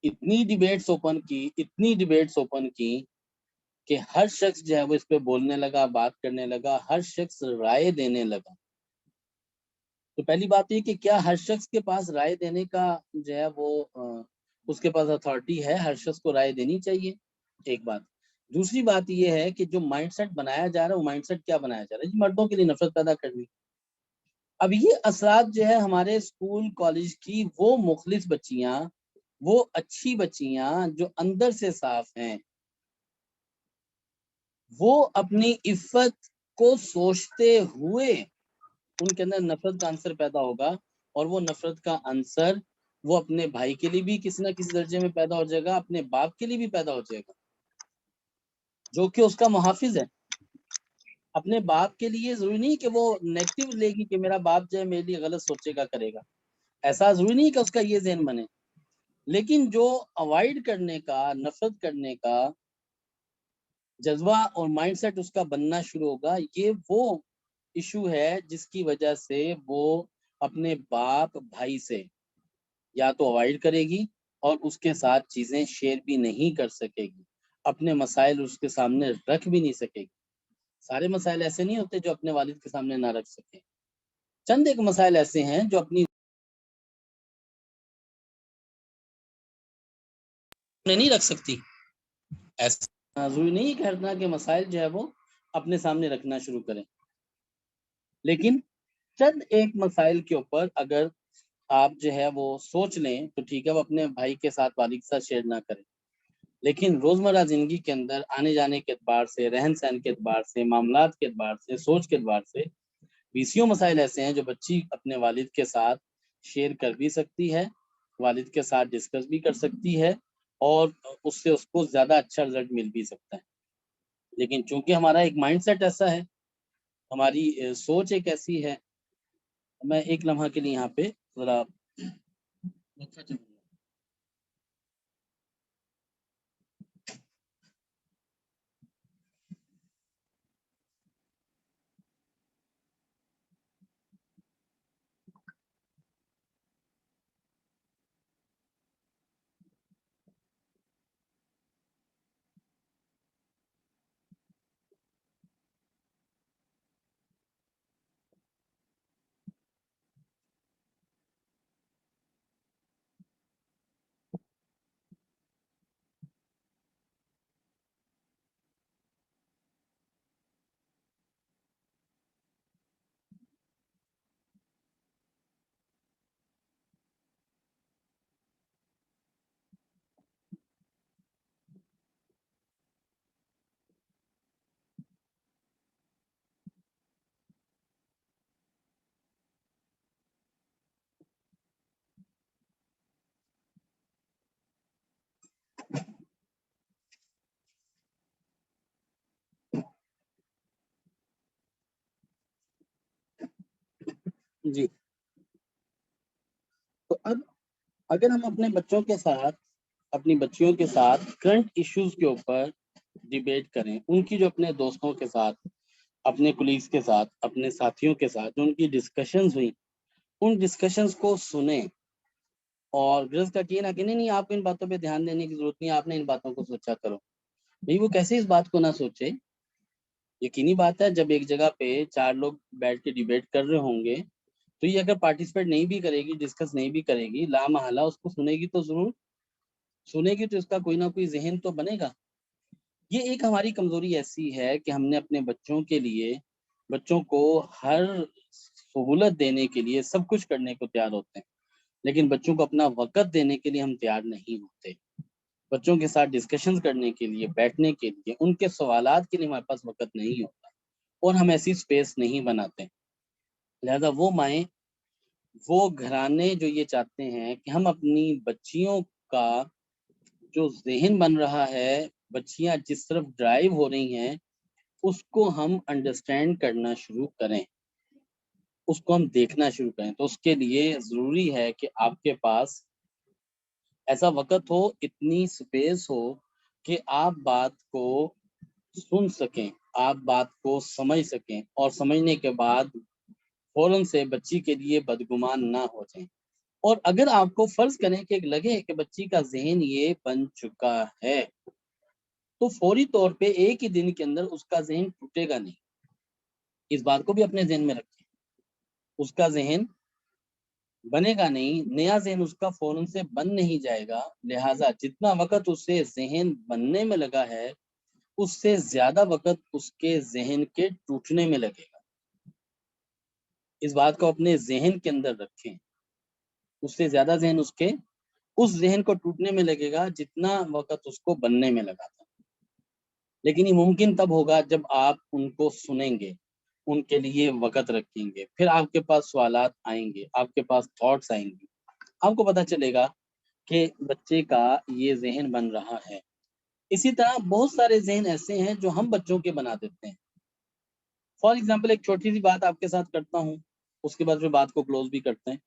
اتنی ڈیبیٹس اوپن کی کہ ہر شخص جو ہے وہ اس پہ بولنے لگا، بات کرنے لگا، ہر شخص رائے دینے لگا. تو پہلی بات یہ کہ کیا ہر شخص کے پاس رائے دینے کا جو ہے وہ اس کے پاس اتھارٹی ہے، ہر شخص کو رائے دینی چاہیے، ایک بات۔ دوسری بات یہ ہے کہ جو مائنڈ سیٹ بنایا جا رہا ہے وہ مائنڈ سیٹ کیا بنایا جا رہا ہے؟ مردوں کے لیے نفرت پیدا کرنی۔ اب یہ اثرات جو ہے ہمارے اسکول کالج کی وہ مخلص بچیاں، وہ اچھی بچیاں جو اندر سے صاف ہیں، وہ اپنی عفت کو سوچتے ہوئے ان کے اندر نفرت کا عنصر پیدا ہوگا، اور وہ نفرت کا عنصر وہ اپنے بھائی کے لیے بھی کسی نہ کسی درجے میں پیدا ہو جائے گا، اپنے باپ کے لیے بھی پیدا ہو جائے گا جو کہ اس کا محافظ ہے۔ اپنے باپ کے لیے ضروری نہیں کہ وہ نیگیٹو لے گی کہ میرا باپ جو ہے میرے لیے غلط سوچے گا، کرے گا، ایسا ضروری نہیں کہ اس کا یہ ذہن بنے، لیکن جو اوائڈ کرنے کا، نفرت کرنے کا جذبہ اور مائنڈ سیٹ اس کا بننا شروع ہوگا، یہ وہ ایشو ہے جس کی وجہ سے وہ اپنے باپ بھائی سے یا تو اوائڈ کرے گی اور اس کے ساتھ چیزیں شیئر بھی نہیں کر سکے گی، اپنے مسائل اس کے سامنے رکھ بھی نہیں سکے گی۔ سارے مسائل ایسے نہیں ہوتے جو اپنے والد کے سامنے نہ رکھ سکے، چند ایک مسائل ایسے ہیں جو اپنی نہیں رکھ سکتی، ایسا ضروری نہیں کہ ہر طرح کے مسائل جو ہے وہ اپنے سامنے رکھنا شروع کریں، لیکن چند ایک مسائل کے اوپر اگر آپ جو ہے وہ سوچ لیں تو ٹھیک ہے، وہ اپنے بھائی کے ساتھ، والد کے ساتھ شیئر نہ کریں، لیکن روزمرہ زندگی کے اندر آنے جانے کے اعتبار سے، رہن سہن کے اعتبار سے، معاملات کے اعتبار سے، سوچ کے اعتبار سے 20 مسائل ایسے ہیں جو بچی اپنے والد کے ساتھ شیئر کر بھی سکتی ہے، والد کے ساتھ ڈسکس بھی کر سکتی ہے، اور اس سے اس کو زیادہ اچھا رزلٹ مل بھی سکتا ہے، لیکن چونکہ ہمارا ایک مائنڈ سیٹ ایسا ہے، ہماری سوچ ایک ایسی ہے۔ میں ایک لمحہ کے لیے یہاں پہ ذرا جی۔ تو اب اگر ہم اپنے بچوں کے ساتھ، اپنی بچیوں کے ساتھ کرنٹ ایشوز کے اوپر ڈیبیٹ کریں، ان کی جو اپنے دوستوں کے ساتھ، اپنے کولیگز کے ساتھ، اپنے ساتھیوں کے ساتھ جو ان کی ڈسکشنز ہوئی، ان ڈسکشنز کو سنیں، اور غرض کا یہ نہ کہ نہیں آپ کو ان باتوں پہ دھیان دینے کی ضرورت نہیں، آپ نے ان باتوں کو سوچا کرو، بھئی وہ کیسے اس بات کو نہ سوچے؟ یقینی بات ہے جب ایک جگہ پہ 4 لوگ بیٹھ کے ڈیبیٹ کر رہے ہوں گے تو یہ اگر پارٹیسپیٹ نہیں بھی کرے گی، ڈسکس نہیں بھی کرے گی، لا محالہ اس کو سنے گی تو ضرور سنے گی، تو اس کا کوئی نہ کوئی ذہن تو بنے گا۔ یہ ایک ہماری کمزوری ایسی ہے کہ ہم نے اپنے بچوں کے لیے، بچوں کو ہر سہولت دینے کے لیے سب کچھ کرنے کو تیار ہوتے ہیں، لیکن بچوں کو اپنا وقت دینے کے لیے ہم تیار نہیں ہوتے، بچوں کے ساتھ ڈسکشنز کرنے کے لیے، بیٹھنے کے لیے، ان کے سوالات کے لیے ہمارے پاس وقت نہیں ہوتا، اور ہم ایسی سپیس نہیں بناتے۔ لہذا وہ مائیں، وہ گھرانے جو یہ چاہتے ہیں کہ ہم اپنی بچیوں کا جو ذہن بن رہا ہے، بچیاں جس طرف ڈرائیو ہو رہی ہیں، اس کو ہم انڈرسٹینڈ کرنا شروع کریں، اس کو ہم دیکھنا شروع کریں، تو اس کے لیے ضروری ہے کہ آپ کے پاس ایسا وقت ہو، اتنی سپیس ہو کہ آپ بات کو سن سکیں، آپ بات کو سمجھ سکیں، اور سمجھنے کے بعد فوراً سے بچی کے لیے بدگمان نہ ہو جائیں، اور اگر آپ کو فرض کریں کہ لگے کہ بچی کا ذہن یہ بن چکا ہے تو فوری طور پہ ایک ہی دن کے اندر اس کا ذہن ٹوٹے گا نہیں، اس بات کو بھی اپنے ذہن میں رکھیں، اس کا ذہن بنے گا نہیں، نیا ذہن اس کا فوراً سے بن نہیں جائے گا، لہٰذا جتنا وقت اسے ذہن بننے میں لگا ہے اس سے زیادہ وقت اس کے ذہن کے ٹوٹنے میں لگے گا۔ اس بات کو اپنے ذہن کے اندر رکھیں، اس سے زیادہ ذہن اس ذہن کو ٹوٹنے میں لگے گا جتنا وقت اس کو بننے میں لگا تھا۔ لیکن یہ ممکن تب ہوگا جب آپ ان کو سنیں گے، ان کے لیے وقت رکھیں گے، پھر آپ کے پاس سوالات آئیں گے، آپ کے پاس تھاٹس آئیں گے، آپ کو پتہ چلے گا کہ بچے کا یہ ذہن بن رہا ہے۔ اسی طرح بہت سارے ذہن ایسے ہیں جو ہم بچوں کے بنا دیتے ہیں۔ فار ایگزامپل ایک چھوٹی سی بات آپ کے ساتھ کرتا ہوں، اس کے بعد پھر بات کو کلوز بھی کرتے ہیں۔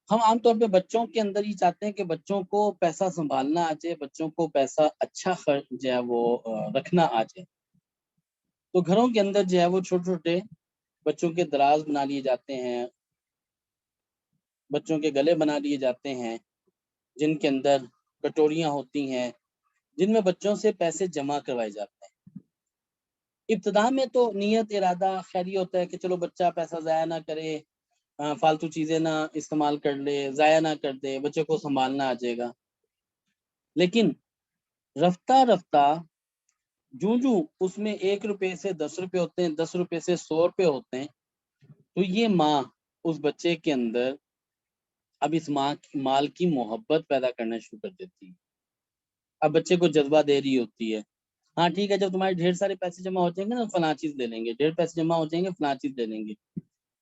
ہم عام طور پہ بچوں کے اندر یہ چاہتے ہیں کہ بچوں کو پیسہ سنبھالنا آ جائے، بچوں کو پیسہ اچھا خرچ جو ہے وہ رکھنا آ جائے، تو گھروں کے اندر جو ہے وہ چھوٹے چھوٹے بچوں کے دراز بنا لیے جاتے ہیں، بچوں کے گلے بنا لیے جاتے ہیں، جن کے اندر کٹوریاں ہوتی ہیں، جن میں بچوں سے پیسے جمع کروائے جاتے ہیں۔ ابتدا میں تو نیت ارادہ خیری ہوتا ہے کہ چلو بچہ پیسہ ضائع نہ کرے، فالتو چیزیں نہ استعمال کر لے، ضائع نہ کر دے، بچے کو سنبھالنا آ جائے گا۔ لیکن رفتہ رفتہ جو اس میں 1 روپے سے 10 روپے ہوتے ہیں، 10 روپے سے 100 روپے ہوتے ہیں، تو یہ ماں اس بچے کے اندر اب اس مال کی محبت پیدا کرنا شروع کر دیتی ہے۔ اب بچے کو جذبہ دے رہی ہوتی ہے، ہاں ٹھیک ہے، جب تمہارے ڈھیر سارے پیسے جمع ہو جائیں گے نا فلاں چیز لے لیں گے، ڈھیر پیسے جمع ہو جائیں گے فلاں چیز لے لیں گے،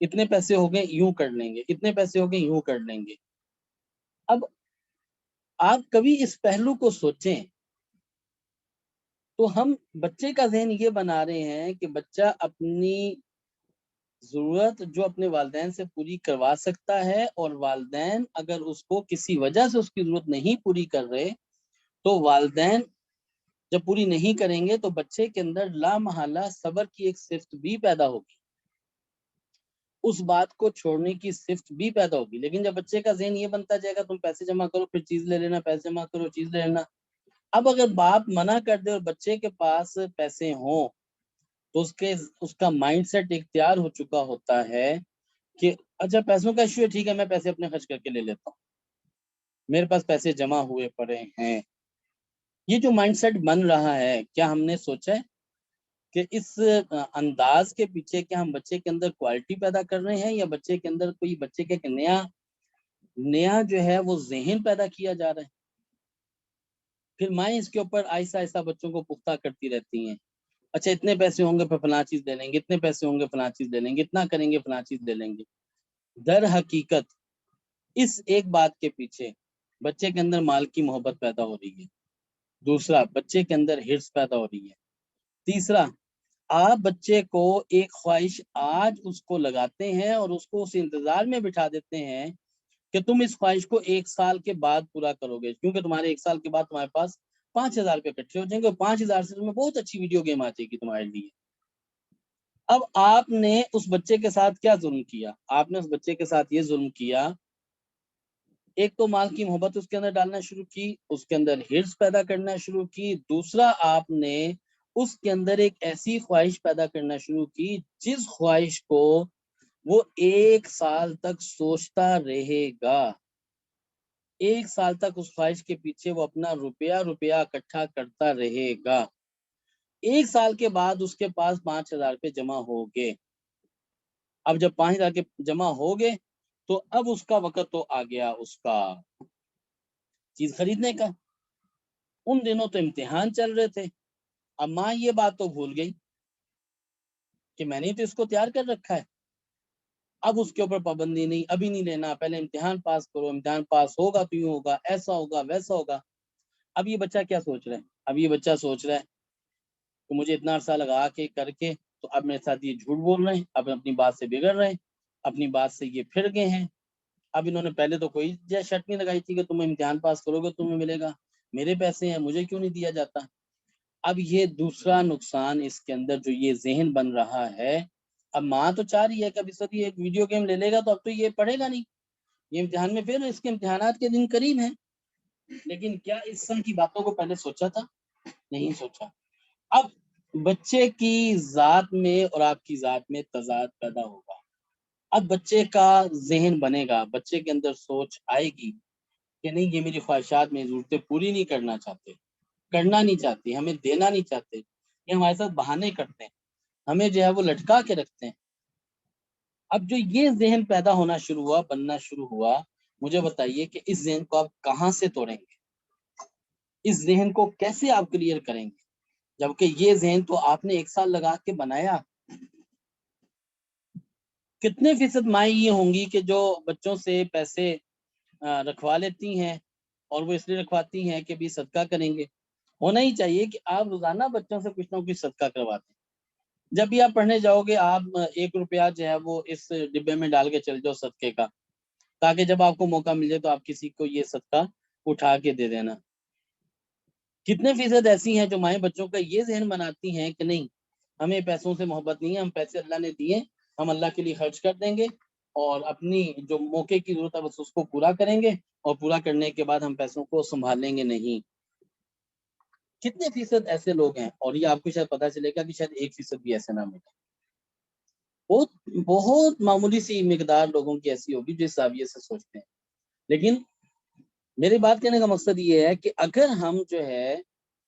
اتنے پیسے ہو گئے یوں کر لیں گے، اتنے پیسے ہو گئے یوں کر لیں گے۔ اب آپ کبھی اس پہلو کو سوچیں تو ہم بچے کا ذہن یہ بنا رہے ہیں کہ بچہ اپنی ضرورت جو اپنے والدین سے پوری کروا سکتا ہے، اور والدین اگر اس کو کسی وجہ سے اس کی ضرورت نہیں پوری کر رہے تو والدین جب پوری نہیں کریں گے تو بچے کے اندر لا محالہ صبر کی ایک صفت بھی پیدا ہوگی، اس بات کو چھوڑنے کی صفت بھی پیدا ہوگی۔ لیکن جب بچے کا ذہن یہ بنتا جائے گا تم پیسے جمع کرو پھر چیز لے لینا، پیسے جمع کرو چیز لے لینا، اب اگر باپ منع کر دے اور بچے کے پاس پیسے ہوں تو اس کا مائنڈ سیٹ ایک تیار ہو چکا ہوتا ہے کہ اچھا پیسوں کا ایشو ہے، ٹھیک ہے میں پیسے اپنے خرچ کر کے لے لیتا ہوں، میرے پاس پیسے جمع ہوئے پڑے ہیں۔ یہ جو مائنڈ سیٹ بن رہا ہے، کیا ہم نے سوچا ہے کہ اس انداز کے پیچھے کیا ہم بچے کے اندر کوالٹی پیدا کر رہے ہیں، یا بچے کے اندر کوئی بچے کے نیا جو ہے وہ ذہن پیدا کیا جا رہا ہے؟ پھر مائیں اس کے اوپر آہستہ آہستہ بچوں کو پختہ کرتی رہتی ہیں، اچھا اتنے پیسے ہوں گے پھر فلاں چیز لے لیں گے، اتنے پیسے ہوں گے فلاں چیز لے لیں گے، اتنا کریں گے فلاں چیز لے لیں گے۔ در حقیقت اس ایک بات کے پیچھے بچے کے اندر مال کی محبت پیدا ہو رہی ہے، دوسرا بچے کے اندر ہرس پیدا ہو رہی ہے، تیسرا آپ بچے کو ایک خواہش آج اس کو لگاتے ہیں اور اس کو اس انتظار میں بٹھا دیتے ہیں کہ تم اس خواہش کو 1 سال کے بعد پورا کرو گے، کیونکہ تمہارے 1 سال کے بعد تمہارے پاس 5,000 روپے اکٹھے ہو جائیں گے، اور 5,000 سے تمہیں بہت اچھی ویڈیو گیم آ جائے گی تمہارے لیے۔ اب آپ نے اس بچے کے ساتھ کیا ظلم کیا؟ آپ نے اس بچے کے ساتھ یہ ظلم کیا، ایک تو مال کی محبت اس کے اندر ڈالنا شروع کی، اس کے اندر ہرس پیدا کرنا شروع کی، دوسرا آپ نے اس کے اندر ایک ایسی خواہش پیدا کرنا شروع کی جس خواہش کو وہ 1 سال تک سوچتا رہے گا، 1 سال تک اس خواہش کے پیچھے وہ اپنا روپیہ اکٹھا کرتا رہے گا، 1 سال کے بعد اس کے پاس 5,000 روپے جمع ہو گئے۔ اب جب 5,000 کے جمع ہو گئے تو اب اس کا وقت تو آ گیا اس کا چیز خریدنے کا۔ ان دنوں تو امتحان چل رہے تھے، اب ماں یہ بات تو بھول گئی کہ میں نے تو اس کو تیار کر رکھا ہے، اب اس کے اوپر پابندی نہیں، ابھی نہیں لینا، پہلے امتحان پاس کرو، امتحان پاس ہوگا تو یوں ہوگا، ایسا ہوگا ویسا ہوگا۔ اب یہ بچہ کیا سوچ رہا ہے؟ اب یہ بچہ سوچ رہا ہے کہ مجھے اتنا عرصہ لگا کے کر کے تو اب میرے ساتھ یہ جھوٹ بول رہے ہیں، اب اپنی بات سے بگڑ رہے ہیں، اپنی بات سے یہ پھر گئے ہیں۔ اب انہوں نے پہلے تو کوئی شرط نہیں لگائی تھی کہ تم امتحان پاس کرو گے تمہیں ملے گا، میرے پیسے ہیں مجھے کیوں نہیں دیا جاتا۔ اب یہ دوسرا نقصان اس کے اندر جو یہ ذہن بن رہا ہے، اب ماں تو چاہ رہی ہے کہ اب اس وقت یہ ایک ویڈیو گیم لے لے گا تو اب تو یہ پڑھے گا نہیں، یہ امتحان میں پھر اس کے امتحانات کے دن قریب ہیں، لیکن کیا اس طرح کی باتوں کو پہلے سوچا تھا؟ نہیں سوچا۔ اب بچے کی ذات میں اور آپ کی ذات میں تضاد پیدا ہوگا، اب بچے کا ذہن بنے گا، بچے کے اندر سوچ آئے گی کہ نہیں یہ میری خواہشات، میری ضرورتیں پوری نہیں کرنا چاہتے، کرنا نہیں چاہتے، ہمیں دینا نہیں چاہتے، یہ ہمارے ساتھ بہانے کرتے ہیں، ہمیں جو ہے وہ لٹکا کے رکھتے ہیں۔ اب جو یہ ذہن پیدا ہونا شروع ہوا، بننا شروع ہوا، مجھے بتائیے کہ اس ذہن کو آپ کہاں سے توڑیں گے؟ اس ذہن کو کیسے آپ کلیئر کریں گے؟ جبکہ یہ ذہن تو آپ نے 1 سال لگا کے بنایا۔ کتنے فیصد مائیں یہ ہوں گی کہ جو بچوں سے پیسے رکھوا لیتی ہیں، اور وہ اس لیے رکھواتی ہیں کہ بھی صدقہ کریں گے؟ ہونا ہی چاہیے کہ آپ روزانہ بچوں سے کچھ نہ کچھ صدقہ کرواتے ہیں۔ جب بھی آپ پڑھنے جاؤ گے، آپ 1 روپیہ جو ہے وہ اس ڈبے میں ڈال کے چل جاؤ صدقے کا، تاکہ جب آپ کو موقع مل جائے تو آپ کسی کو یہ صدقہ اٹھا کے دے دینا۔ کتنے فیصد ایسی ہیں جو مائیں بچوں کا یہ ذہن بناتی ہیں کہ نہیں ہمیں پیسوں سے محبت نہیں ہے، ہم پیسے اللہ نے دیے، ہم اللہ کے لیے خرچ کر دیں گے، اور اپنی جو موقع کی ضرورت ہے بس اس کو پورا کریں گے، اور پورا کرنے کے بعد ہم پیسوں کو سنبھالیں گے نہیں۔ کتنے فیصد ایسے لوگ ہیں؟ اور یہ آپ کو شاید پتا چلے گا کہ شاید 1% بھی ایسے نہ ملے۔ بہت بہت معمولی سی مقدار لوگوں کی ایسی ہوگی جو اس زاویے سے سوچتے ہیں۔ لیکن میری بات کہنے کا مقصد یہ ہے کہ اگر ہم جو ہے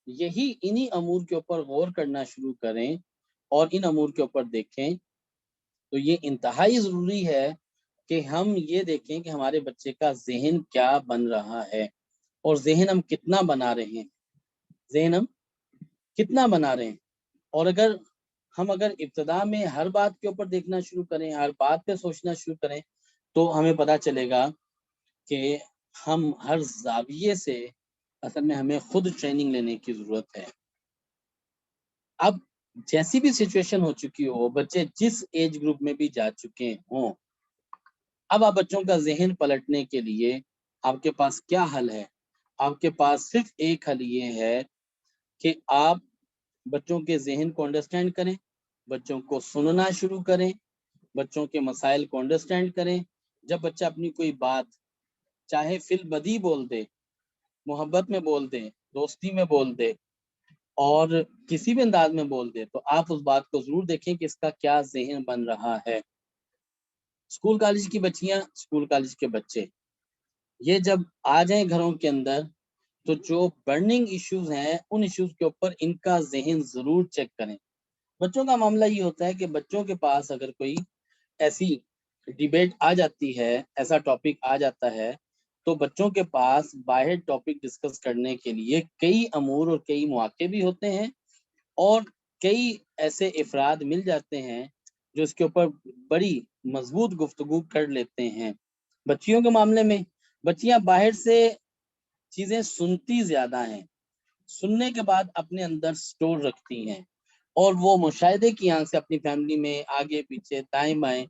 یہی انہی امور کے اوپر غور کرنا شروع کریں اور ان امور کے اوپر دیکھیں، تو یہ انتہائی ضروری ہے کہ ہم یہ دیکھیں کہ ہمارے بچے کا ذہن کیا بن رہا ہے، اور ذہن ہم کتنا بنا رہے ہیں، ذہن ہم کتنا بنا رہے ہیں۔ اور اگر ابتدا میں ہر بات کے اوپر دیکھنا شروع کریں، ہر بات پہ سوچنا شروع کریں، تو ہمیں پتہ چلے گا کہ ہم ہر زاویے سے اصل میں ہمیں خود ٹریننگ لینے کی ضرورت ہے۔ اب جیسی بھی سچویشن ہو چکی ہو، بچے جس ایج گروپ میں بھی جا چکے ہوں، اب آپ بچوں کا ذہن پلٹنے کے لیے آپ کے پاس کیا حل ہے؟ آپ کے پاس صرف ایک حل یہ ہے کہ آپ بچوں کے ذہن کو انڈرسٹینڈ کریں، بچوں کو سننا شروع کریں، بچوں کے مسائل کو انڈرسٹینڈ کریں۔ جب بچہ اپنی کوئی بات چاہے فی البدی بول دے، محبت میں بول دے، دوستی میں بول دے، اور کسی بھی انداز میں بول دے، تو آپ اس بات کو ضرور دیکھیں کہ اس کا کیا ذہن بن رہا ہے۔ اسکول کالج کی بچیاں، اسکول کالج کے بچے، یہ جب آ جائیں گھروں کے اندر، تو جو برننگ ایشوز ہیں ان ایشوز کے اوپر ان کا ذہن ضرور چیک کریں۔ بچوں کا معاملہ یہ ہوتا ہے کہ بچوں کے پاس اگر کوئی ایسی ڈیبیٹ آ جاتی ہے، ایسا ٹاپک آ جاتا ہے، تو بچوں کے پاس باہر ٹاپک ڈسکس کرنے کے لیے کئی امور اور کئی مواقع بھی ہوتے ہیں، اور کئی ایسے افراد مل جاتے ہیں جو اس کے اوپر بڑی مضبوط گفتگو کر لیتے ہیں۔ بچیوں کے معاملے میں بچیاں باہر سے چیزیں سنتی زیادہ ہیں، سننے کے بعد اپنے اندر سٹور رکھتی ہیں، اور وہ مشاہدے کی آنکھ سے اپنی فیملی میں آگے پیچھے دائیں بائیں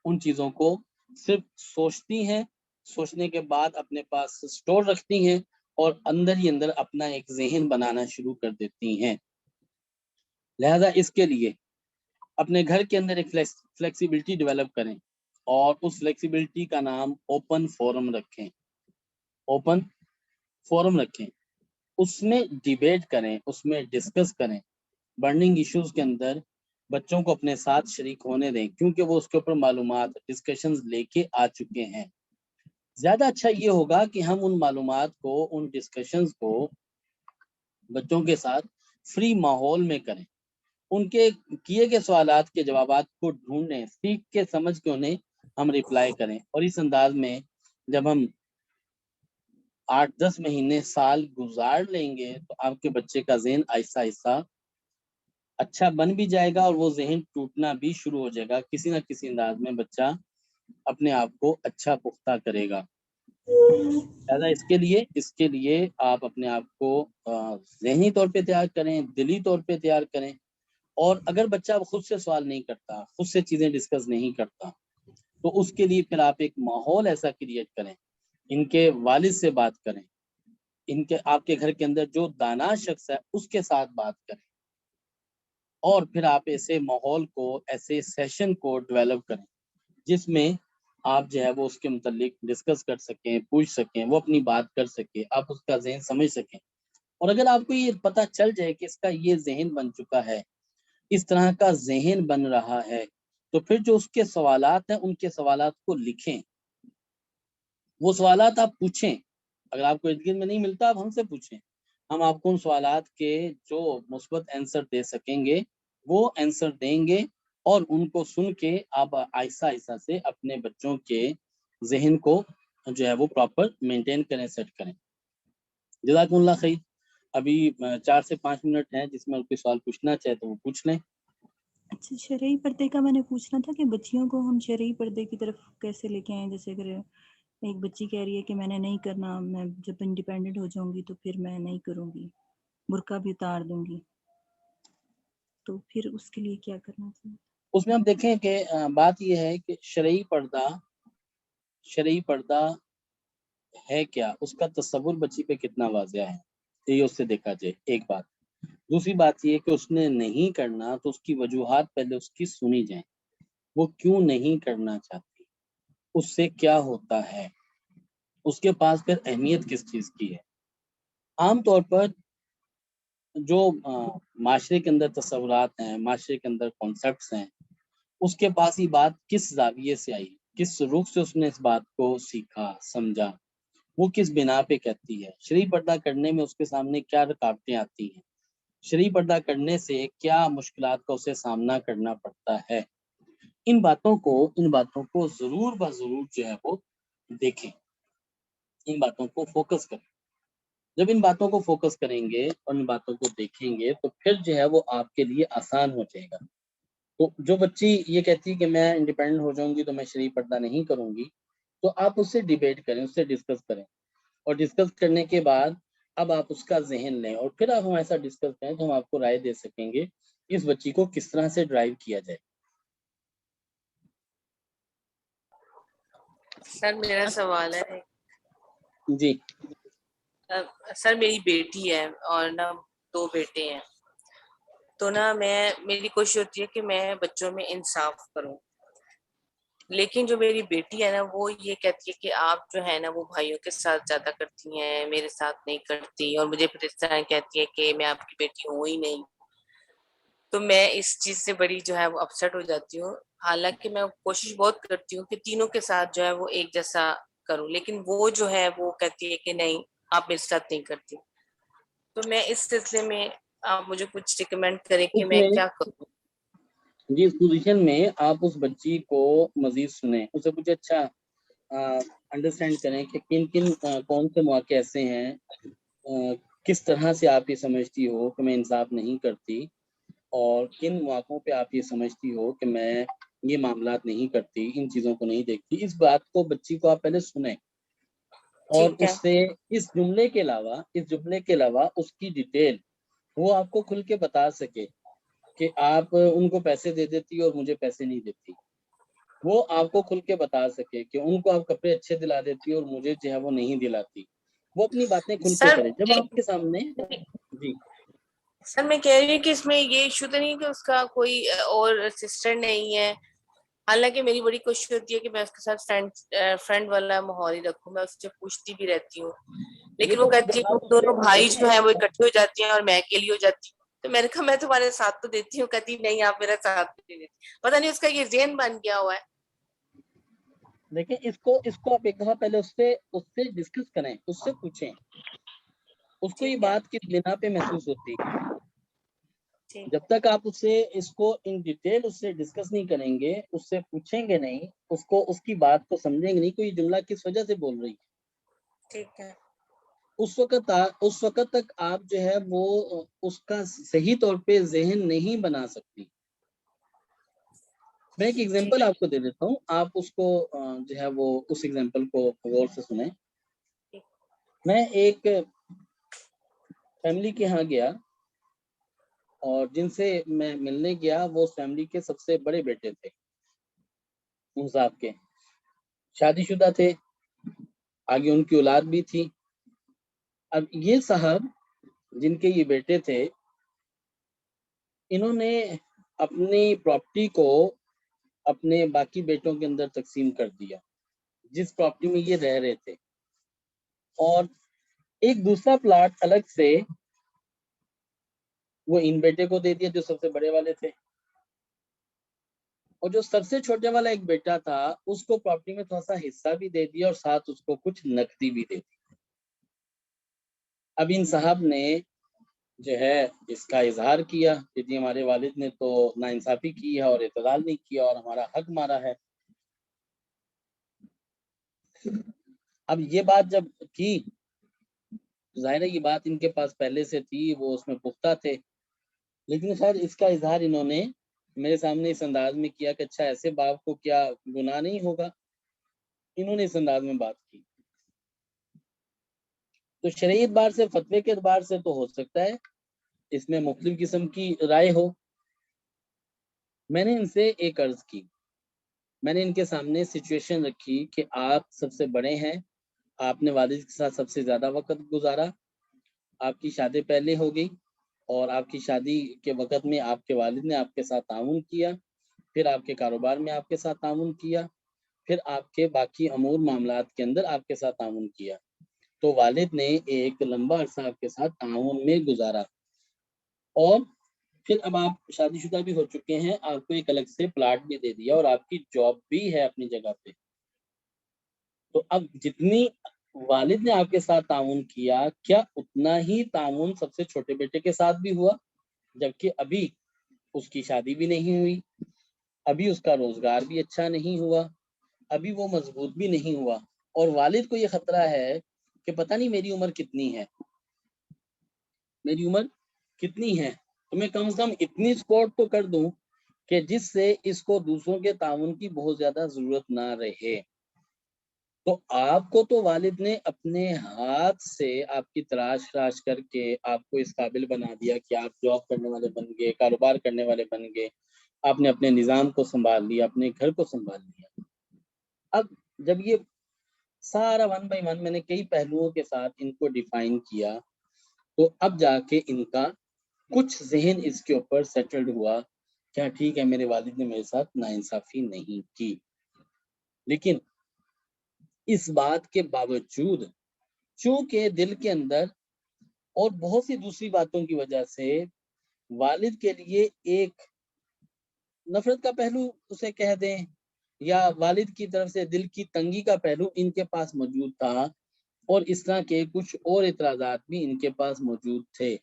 ان چیزوں کو صرف سوچتی ہیں، سوچنے کے بعد اپنے پاس سٹور رکھتی ہیں، اور اندر ہی اندر اپنا ایک ذہن بنانا شروع کر دیتی ہیں۔ لہذا اس کے لیے اپنے گھر کے اندر ایک فلیکسیبلٹی ڈیولپ کریں، اور اس فلیکسیبلٹی کا نام اوپن فورم رکھیں۔ اوپن فورم رکھیں، اس میں ڈیبیٹ کریں، اس میں ڈسکس کریں، برننگ ایشوز کے اندر بچوں کو اپنے ساتھ شریک ہونے دیں، کیونکہ وہ اس کے اوپر معلومات ڈسکشنز لے کے آ چکے ہیں۔ زیادہ اچھا یہ ہوگا کہ ہم ان معلومات کو، ان ڈسکشنز کو بچوں کے ساتھ فری ماحول میں کریں، ان کے کیے گئے سوالات کے جوابات کو ڈھونڈیں، سیکھ کے سمجھ کے انہیں ہم رپلائی کریں، اور اس انداز میں جب ہم 8-10 مہینے سال گزار لیں گے تو آپ کے بچے کا ذہن آہستہ آہستہ اچھا بن بھی جائے گا، اور وہ ذہن ٹوٹنا بھی شروع ہو جائے گا۔ کسی نہ کسی انداز میں بچہ اپنے آپ کو اچھا پختہ کرے گا۔ لہٰذا اس کے لیے آپ اپنے آپ کو ذہنی طور پہ تیار کریں، دلی طور پہ تیار کریں، اور اگر بچہ خود سے سوال نہیں کرتا، خود سے چیزیں ڈسکس نہیں کرتا، تو اس کے لیے پھر آپ ایک ماحول ایسا کریٹ کریں، ان کے والد سے بات کریں، آپ کے گھر کے اندر جو دانا شخص ہے اس کے ساتھ بات کریں، اور پھر آپ ایسے ماحول کو، ایسے سیشن کو ڈیولپ کریں جس میں آپ جو ہے وہ اس کے متعلق ڈسکس کر سکیں، پوچھ سکیں، وہ اپنی بات کر سکیں، آپ اس کا ذہن سمجھ سکیں۔ اور اگر آپ کو یہ پتہ چل جائے کہ اس کا یہ ذہن بن چکا ہے، اس طرح کا ذہن بن رہا ہے، تو پھر جو اس کے سوالات ہیں ان کے سوالات کو لکھیں. وہ سوالات آپ پوچھیں. اگر آپ کو ارد گرد میں نہیں ملتا آپ ہم سے پوچھیں. ہم آپ کو ان سوالات کے جو مثبت آنسر دے سکیں گے وہ آنسر دیں گے، اور ان کو سن کے آپ آہستہ آہستہ سے اپنے بچوں کے ذہن کو جو ہے وہ پراپر مینٹین کریں، سیٹ کریں. جزاکم اللہ خیر. ابھی 4 سے 5 منٹ ہیں، جس میں کوئی سوال پوچھنا چاہے تو وہ پوچھ لیں. اچھا، شرعی پردے کا میں نے پوچھنا تھا کہ بچیوں کو ہم شرعی پردے کی طرف کیسے لے کے آئیں. جیسے اگر ایک بچی کہہ رہی ہے کہ میں نے نہیں کرنا، میں جب انڈیپینڈنٹ ہو جاؤں گی تو پھر میں نہیں کروں گی، برقع بھی اتار دوں گی، تو پھر اس کے لیے کیا کرنا چاہیے؟ اس میں ہم دیکھیں کہ بات یہ ہے کہ شرعی پردہ ہے کیا، اس کا تصور بچی پہ کتنا واضح ہے، یہ اس سے دیکھا جائے. ایک بات. دوسری بات یہ کہ اس نے نہیں کرنا تو اس کی وجوہات پہلے اس کی سنی جائیں. وہ کیوں نہیں کرنا چاہتی، اس سے کیا ہوتا ہے، اس کے پاس پھر اہمیت کس چیز کی ہے. عام طور پر جو معاشرے کے اندر تصورات ہیں، معاشرے کے اندر کانسیپٹس ہیں، اس کے پاس یہ بات کس زاویے سے آئی، کس رخ سے اس نے اس بات کو سیکھا سمجھا، وہ کس بنا پہ کہتی ہے. شرعی پردہ کرنے میں اس کے سامنے کیا رکاوٹیں آتی ہیں، شرعی پردہ کرنے سے کیا مشکلات کا اسے سامنا کرنا پڑتا ہے. ان باتوں کو ضرور بضرور جو ہے وہ دیکھیں، ان باتوں کو فوکس کریں. جب ان باتوں کو فوکس کریں گے اور ان باتوں کو دیکھیں گے تو پھر جو ہے وہ آپ کے لیے آسان ہو جائے گا. تو جو بچی یہ کہتی ہے کہ میں انڈیپینڈنٹ ہو جاؤں گی تو میں شرعی پردہ نہیں کروں گی، تو آپ اس سے ڈیبیٹ کریں، اس سے ڈسکس کریں، اور ڈسکس کرنے کے بعد اب آپ اس کا ذہن لیں، اور پھر آپ ہم ایسا ڈسکس کریں تو ہم آپ کو رائے دے سکیں گے اس بچی کو کس طرح سے ڈرائیو کیا جائے. سر میرا سوال ہے جی. سر میری بیٹی ہے اور نا 2 بیٹے ہیں، تو نا میری کوشش ہوتی ہے کہ میں بچوں میں انصاف کروں، لیکن جو میری بیٹی ہے نا وہ یہ کہتی ہے کہ آپ جو ہے نا وہ بھائیوں کے ساتھ زیادہ کرتی ہیں، میرے ساتھ نہیں کرتی، اور مجھے پھر اس طرح کہتی ہے کہ میں آپ کی بیٹی ہوں ہی نہیں. تو میں اس چیز سے بڑی جو ہے وہ اپسٹ ہو جاتی ہوں. حالانکہ میں کوشش بہت کرتی ہوں کہ تینوں کے ساتھ جو ہے وہ ایک جیسا کروں، لیکن وہ جو ہے وہ کہتی ہے کہ نہیں آپ میرے ساتھ نہیں کرتی. تو میں اس سلسلے میں آپ مجھے کچھ ریکمینڈ کریں کہ اس میں میں کیا کروں. جی، اس پوزیشن میں آپ اس بچی کو مزید سنیں، اسے کچھ اچھا انڈرسٹینڈ کریں کہ کون سے مواقع ایسے ہیں، کس طرح سے آپ یہ سمجھتی ہو کہ میں انصاف نہیں کرتی، اور کن مواقعوں پہ آپ یہ سمجھتی ہو کہ میں یہ معاملات نہیں کرتی، ان چیزوں کو نہیں دیکھتی. اس بات کو بچی کو آپ پہلے سنیں، اور ٹھیک ہے. اس سے اس جملے کے علاوہ اس کی ڈیٹیل وہ آپ کو کھل کے بتا سکے کہ آپ ان کو پیسے دے دیتی اور مجھے پیسے نہیں دیتی. وہ آپ کو کھل کے بتا سکے کہ ان کو آپ کپڑے اچھے دلا دیتی اور مجھے جو ہے وہ نہیں دلاتی. وہ اپنی باتیں کھل کے سر کرے جب آپ کے سامنے. جی. سر میں کہہ رہی ہوں کہ اس میں یہ ایشو تو نہیں کہ اس کا کوئی اور سسٹر نہیں ہے. حالانکہ میری بڑی کوشش ہوتی ہے کہ میں اس کے ساتھ فرینڈ والا ماحول ہی رکھوں، میں اس سے پوچھتی بھی رہتی ہوں، یہ لیکن وہ تو کہتی ہے جب کہ آپ دونوں بھائی جو ہیں وہ دیکھیں، اکٹھے ہو جاتی ہیں اور میں اکیلی ہو جاتی ہوں. تو میں نے کہا میں تمہارے ساتھ تو دیتی ہوں، کہتی نہیں آپ میرا ساتھ نہیں دیتی. پتہ نہیں اس کا یہ ذہن بن گیا ہوا ہے. دیکھیں اس کو آپ ایک دفعہ پہلے اس سے ڈسکس کریں، اس سے پوچھیں اس کو یہ ٹھیک ہے. بات کس بنا پہ محسوس ہوتی ہے. ٹھیک جب تک آپ اس کو ان ڈیٹیل اس سے ڈسکس نہیں کریں گے، اس سے پوچھیں گے نہیں، اس کی بات کو سمجھیں گے نہیں کوئی جملہ کس وجہ سے بول رہی ہے، ٹھیک ہے. اس وقت تک آپ جو ہے وہ اس کا صحیح طور پہ ذہن نہیں بنا سکتی. میں ایک ٹھیک ایگزامپل آپ کو دے دیتا ہوں، آپ اس کو جو ہے وہ اس ایگزامپل کو غور سے سنیں. میں ایک فیملی کے ہاں گیا، اور جن سے میں ملنے گیا وہ اس فیملی کے سب سے بڑے بیٹے تھے. ان صاحب کے شادی شدہ تھے، آگے ان کی اولاد بھی تھی. اب یہ صاحب جن کے یہ بیٹے تھے، انہوں نے اپنی پراپرٹی کو اپنے باقی بیٹوں کے اندر تقسیم کر دیا جس پراپرٹی میں یہ رہ رہے تھے، اور ایک دوسرا پلاٹ الگ سے وہ ان بیٹے کو دے دیا جو سب سے بڑے والے تھے، اور جو سب سے چھوٹے والا ایک بیٹا تھا اس کو پراپرٹی میں تھوڑا سا حصہ بھی دے دیا اور ساتھ اس کو کچھ نقدی بھی دے دی. اب ان صاحب نے جو ہے اس کا اظہار کیا کہ جی ہمارے والد نے تو ناانصافی کی ہے اور اعتدال نہیں کیا اور ہمارا حق مارا ہے. اب یہ بات جب کی ظاہر ہے یہ بات ان کے پاس پہلے سے تھی, وہ اس میں پختہ تھے, لیکن خیر اس کا اظہار انہوں نے میرے سامنے اس انداز میں کیا کہ اچھا ایسے باپ کو کیا گناہ نہیں ہوگا. انہوں نے اس انداز میں بات کی. تو شرعی اعتبار سے, فتوے کے اعتبار سے تو ہو سکتا ہے اس میں مختلف قسم کی رائے ہو. میں نے ان سے ایک عرض کی, میں نے ان کے سامنے سچویشن رکھی کہ آپ سب سے بڑے ہیں, آپ نے والد کے ساتھ سب سے زیادہ وقت گزارا, آپ کی شادی پہلے ہو گئی اور آپ کی شادی کے وقت میں آپ کے والد نے آپ کے ساتھ تعاون کیا, پھر آپ کے کاروبار میں آپ کے ساتھ تعاون کیا, پھر آپ کے باقی امور معاملات کے اندر آپ کے ساتھ تعاون کیا. تو والد نے ایک لمبا عرصہ آپ کے ساتھ تعاون میں گزارا, اور پھر اب آپ شادی شدہ بھی ہو چکے ہیں, آپ کو ایک الگ سے پلاٹ بھی دے دیا اور آپ کی جاب بھی ہے اپنی جگہ پہ. تو اب جتنی والد نے آپ کے ساتھ تعاون کیا, کیا اتنا ہی تعاون سب سے چھوٹے بیٹے کے ساتھ بھی ہوا, جبکہ ابھی اس کی شادی بھی نہیں ہوئی, ابھی اس کا روزگار بھی اچھا نہیں ہوا, ابھی وہ مضبوط بھی نہیں ہوا, اور والد کو یہ خطرہ ہے کہ پتہ نہیں میری عمر کتنی ہے, میری عمر کتنی ہے, تو میں کم سے کم اتنی سپورٹ تو کر دوں کہ جس سے اس کو دوسروں کے تعاون کی بہت زیادہ ضرورت نہ رہے. تو آپ کو تو والد نے اپنے ہاتھ سے آپ کی تراش کر کے آپ کو اس قابل بنا دیا کہ آپ جاب کرنے والے بن گئے, کاروبار کرنے والے بن گئے, آپ نے اپنے نظام کو سنبھال لیا, اپنے گھر کو سنبھال لیا. اب جب یہ سارا 1 بائی 1 میں نے کئی پہلوؤں کے ساتھ ان کو ڈیفائن کیا, تو اب جا کے ان کا کچھ ذہن اس کے اوپر سیٹلڈ ہوا, کیا ٹھیک ہے میرے والد نے میرے ساتھ ناانصافی نہیں کی. لیکن اس بات کے باوجود چونکہ دل کے اندر اور بہت سی دوسری باتوں کی وجہ سے والد کے لیے ایک نفرت کا پہلو اسے کہہ دیں, یا والد کی طرف سے دل کی تنگی کا پہلو ان کے پاس موجود تھا, اور اس طرح کے کچھ اور اعتراضات بھی ان کے پاس موجود تھے,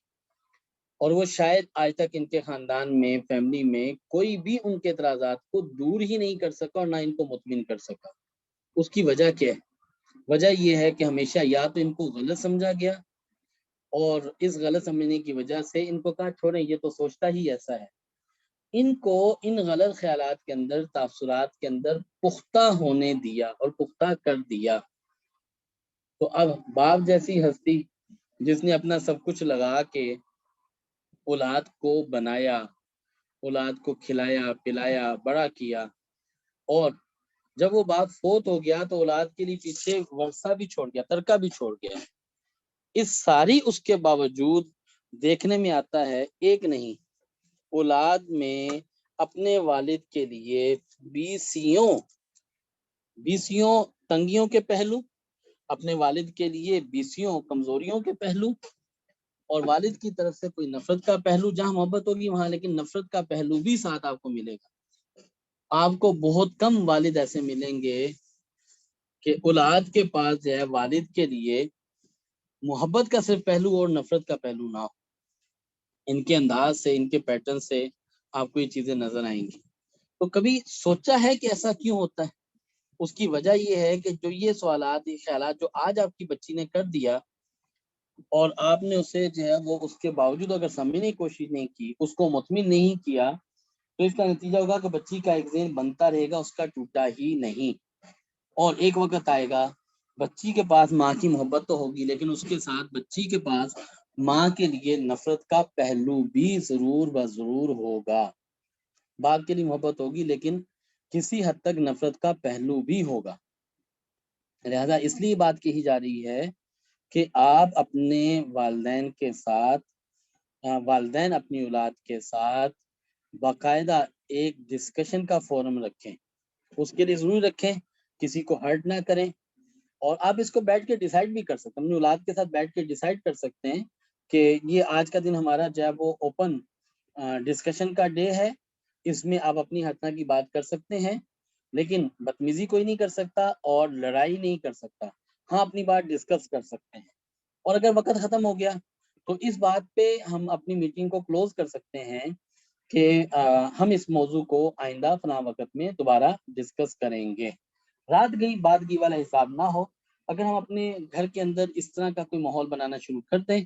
اور وہ شاید آج تک ان کے خاندان میں, فیملی میں کوئی بھی ان کے اعتراضات کو دور ہی نہیں کر سکا اور نہ ان کو مطمئن کر سکا. اس کی وجہ کیا ہے؟ وجہ یہ ہے کہ ہمیشہ یا تو ان کو غلط سمجھا گیا, اور اس غلط سمجھنے کی وجہ سے ان کو کہا چھوڑیں یہ تو سوچتا ہی ایسا ہے. ان کو ان غلط خیالات کے اندر, تاثرات کے اندر پختہ ہونے دیا اور پختہ کر دیا. تو اب باپ جیسی ہستی جس نے اپنا سب کچھ لگا کے اولاد کو بنایا, اولاد کو کھلایا پلایا بڑا کیا, اور جب وہ باپ فوت ہو گیا تو اولاد کے لیے پیچھے ورثہ بھی چھوڑ گیا, ترکہ بھی چھوڑ گیا. اس ساری اس کے باوجود دیکھنے میں آتا ہے ایک نہیں, اولاد میں اپنے والد کے لیے بیسیوں تنگیوں کے پہلو, اپنے والد کے لیے بیسیوں کمزوریوں کے پہلو, اور والد کی طرف سے کوئی نفرت کا پہلو. جہاں محبت ہوگی وہاں لیکن نفرت کا پہلو بھی ساتھ آپ کو ملے گا. آپ کو بہت کم والد ایسے ملیں گے کہ اولاد کے پاس جو ہے والد کے لیے محبت کا صرف پہلو اور نفرت کا پہلو نہ ہو. ان کے انداز سے, ان کے پیٹرن سے آپ کو یہ چیزیں نظر آئیں گی. تو کبھی سوچا ہے کہ ایسا کیوں ہوتا ہے؟ اس کی وجہ یہ ہے کہ جو یہ سوالات, یہ خیالات جو آج آپ کی بچی نے کر دیا, اور آپ نے اسے جو ہے وہ اس کے باوجود اگر سمجھنے کی کوشش نہیں کی, اس کو مطمئن نہیں کیا, تو اس کا نتیجہ ہوگا کہ بچی کا ایک ذہن بنتا رہے گا, اس کا ٹوٹا ہی نہیں. اور ایک وقت آئے گا بچی کے پاس ماں کی محبت تو ہوگی, لیکن اس کے ساتھ بچی کے پاس ماں کے لیے نفرت کا پہلو بھی ضرور بضرور ہوگا. باپ کے لیے محبت ہوگی لیکن کسی حد تک نفرت کا پہلو بھی ہوگا. لہذا اس لیے بات کہی جا رہی ہے کہ آپ اپنے والدین کے ساتھ, والدین اپنی اولاد کے ساتھ باقاعدہ ایک ڈسکشن کا فورم رکھیں. اس کے لیے ضرور رکھیں, کسی کو ہرٹ نہ کریں, اور آپ اس کو بیٹھ کے ڈیسائیڈ بھی کر سکتے ہیں, اپنی اولاد کے ساتھ بیٹھ کے ڈیسائیڈ کر سکتے ہیں کہ یہ آج کا دن ہمارا جو ہے وہ اوپن ڈسکشن کا ڈے ہے, اس میں آپ اپنی ہر طرح کی بات کر سکتے ہیں، لیکن بدتمیزی کوئی نہیں کر سکتا اور لڑائی نہیں کر سکتا. ہاں اپنی بات ڈسکس کر سکتے ہیں، اور اگر وقت ختم ہو گیا تو اس بات پہ ہم اپنی میٹنگ کو کلوز کر سکتے ہیں کہ ہم اس موضوع کو آئندہ فلاں وقت میں دوبارہ ڈسکس کریں گے. رات گئی بات گئی والا حساب نہ ہو. اگر ہم اپنے گھر کے اندر اس طرح کا کوئی ماحول بنانا شروع کر دیں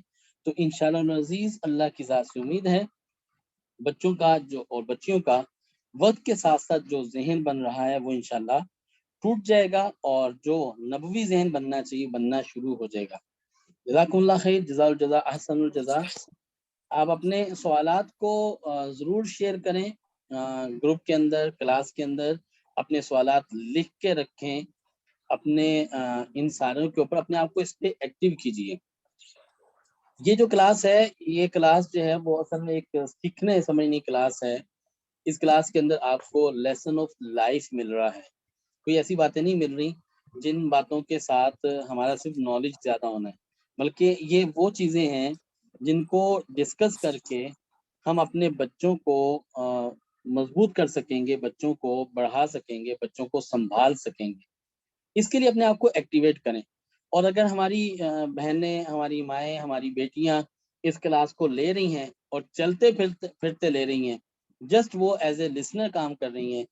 تو انشاءاللہ العزیز اللہ کی ذات سے امید ہے بچوں کا اور بچیوں کا وقت کے ساتھ ساتھ جو ذہن بن رہا ہے وہ انشاءاللہ ٹوٹ جائے گا، اور جو نبوی ذہن بننا چاہیے بننا شروع ہو جائے گا. جزاکم اللہ خیر، جزا الجزا احسن الجزا. آپ اپنے سوالات کو ضرور شیئر کریں گروپ کے اندر، کلاس کے اندر. اپنے سوالات لکھ کے رکھیں، اپنے ان ساروں کے اوپر اپنے آپ کو اس پہ ایکٹیو کیجیے. یہ جو کلاس ہے، یہ کلاس جو ہے وہ اصل میں ایک سیکھنے سمجھنے کلاس ہے. اس کلاس کے اندر آپ کو لیسن آف لائف مل رہا ہے. کوئی ایسی باتیں نہیں مل رہی جن باتوں کے ساتھ ہمارا صرف نالج زیادہ ہونا ہے، بلکہ یہ وہ چیزیں ہیں جن کو ڈسکس کر کے ہم اپنے بچوں کو مضبوط کر سکیں گے، بچوں کو بڑھا سکیں گے، بچوں کو سنبھال سکیں گے. اس کے لیے اپنے آپ کو ایکٹیویٹ کریں. اور اگر ہماری بہنیں، ہماری مائیں، ہماری بیٹیاں اس کلاس کو لے رہی ہیں اور چلتے پھرتے لے رہی ہیں، جسٹ وہ ایز اے لسنر کام کر رہی ہیں،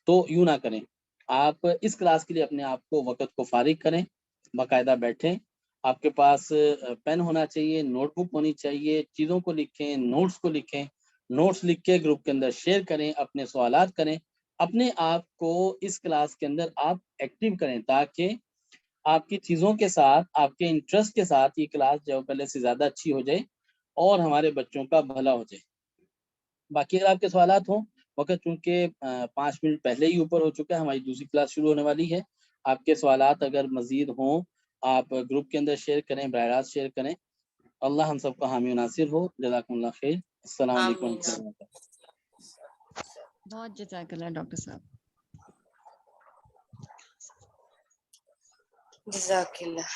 تو یوں نہ کریں. آپ اس کلاس کے لیے اپنے آپ کو وقت کو فارغ کریں، باقاعدہ بیٹھیں. آپ کے پاس پین ہونا چاہیے، نوٹ بک ہونی چاہیے، چیزوں کو لکھیں، نوٹس کو لکھیں. نوٹس لکھ کے گروپ کے اندر شیئر کریں، اپنے سوالات کریں. اپنے آپ کو اس کلاس کے اندر آپ ایکٹیو کریں تاکہ آپ کی چیزوں کے ساتھ، آپ کے انٹرسٹ کے ساتھ یہ کلاس جو پہلے سے زیادہ اچھی ہو جائے اور ہمارے بچوں کا بھلا ہو جائے. باقی اگر آپ کے سوالات ہوں، وقت چونکہ 5 منٹ پہلے ہی اوپر ہو چکا ہے، ہماری دوسری کلاس شروع ہونے والی ہے. آپ کے سوالات اگر مزید ہوں آپ گروپ کے اندر شیئر کریں، براہ راست شیئر کریں. اللہ ہم سب کا حامی و ناصر ہو. جزاکم اللہ خیر. السلام علیکم و آمین. رحمۃ اللہ وبرکاتہ. بہت جزاک اللہ ڈاکٹر صاحب. جزاک اللہ.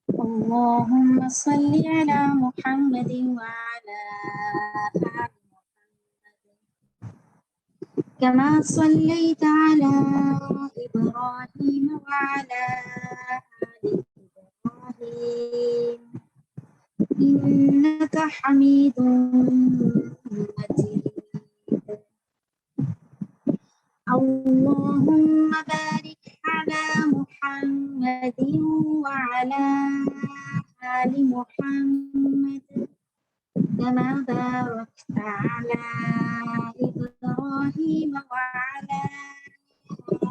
اللهم صل على محمد وعلى آل محمد كما صليت على إبراهيم وعلى آل إبراهيم إنك حميد مجيد. اللهم بارك على محمد وعلى آل محمد كما باركت على إبراهيم وعلى آل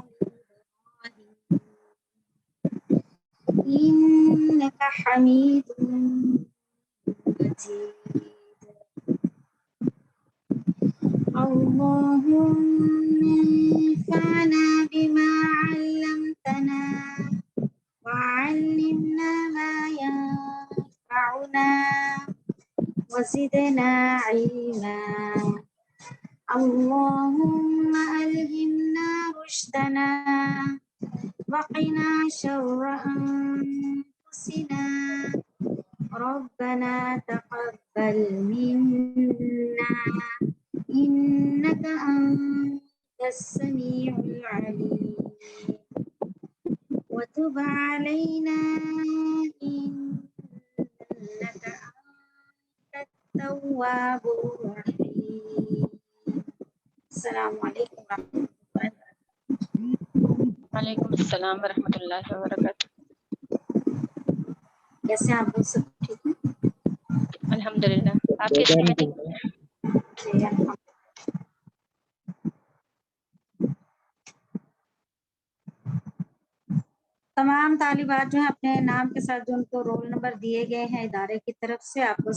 إبراهيم إنك حميد مجيد. اللهم انفعنا بما علمتنا وعلمنا ما ينفعنا وزدنا علما. اللهم ألهمنا رشدنا وقنا شر أنفسنا. ربنا تقبل منا إنك أنت السميع العليم وتب علينا إنك أنت التواب الرحيم. السلام عليكم ورحمة الله وبركاته. وعلیکم السلام ورحمۃ اللہ وبرکاتہ. کیسے آپ لوگ سب ٹھیک ہیں؟ الحمد للہ. آپ کیسے ہیں؟ جی الحمد. تمام طالبات جو ہیں اپنے نام کے ساتھ جو ان کو رول نمبر دیے گئے ہیں ادارے کی طرف سے آپ کو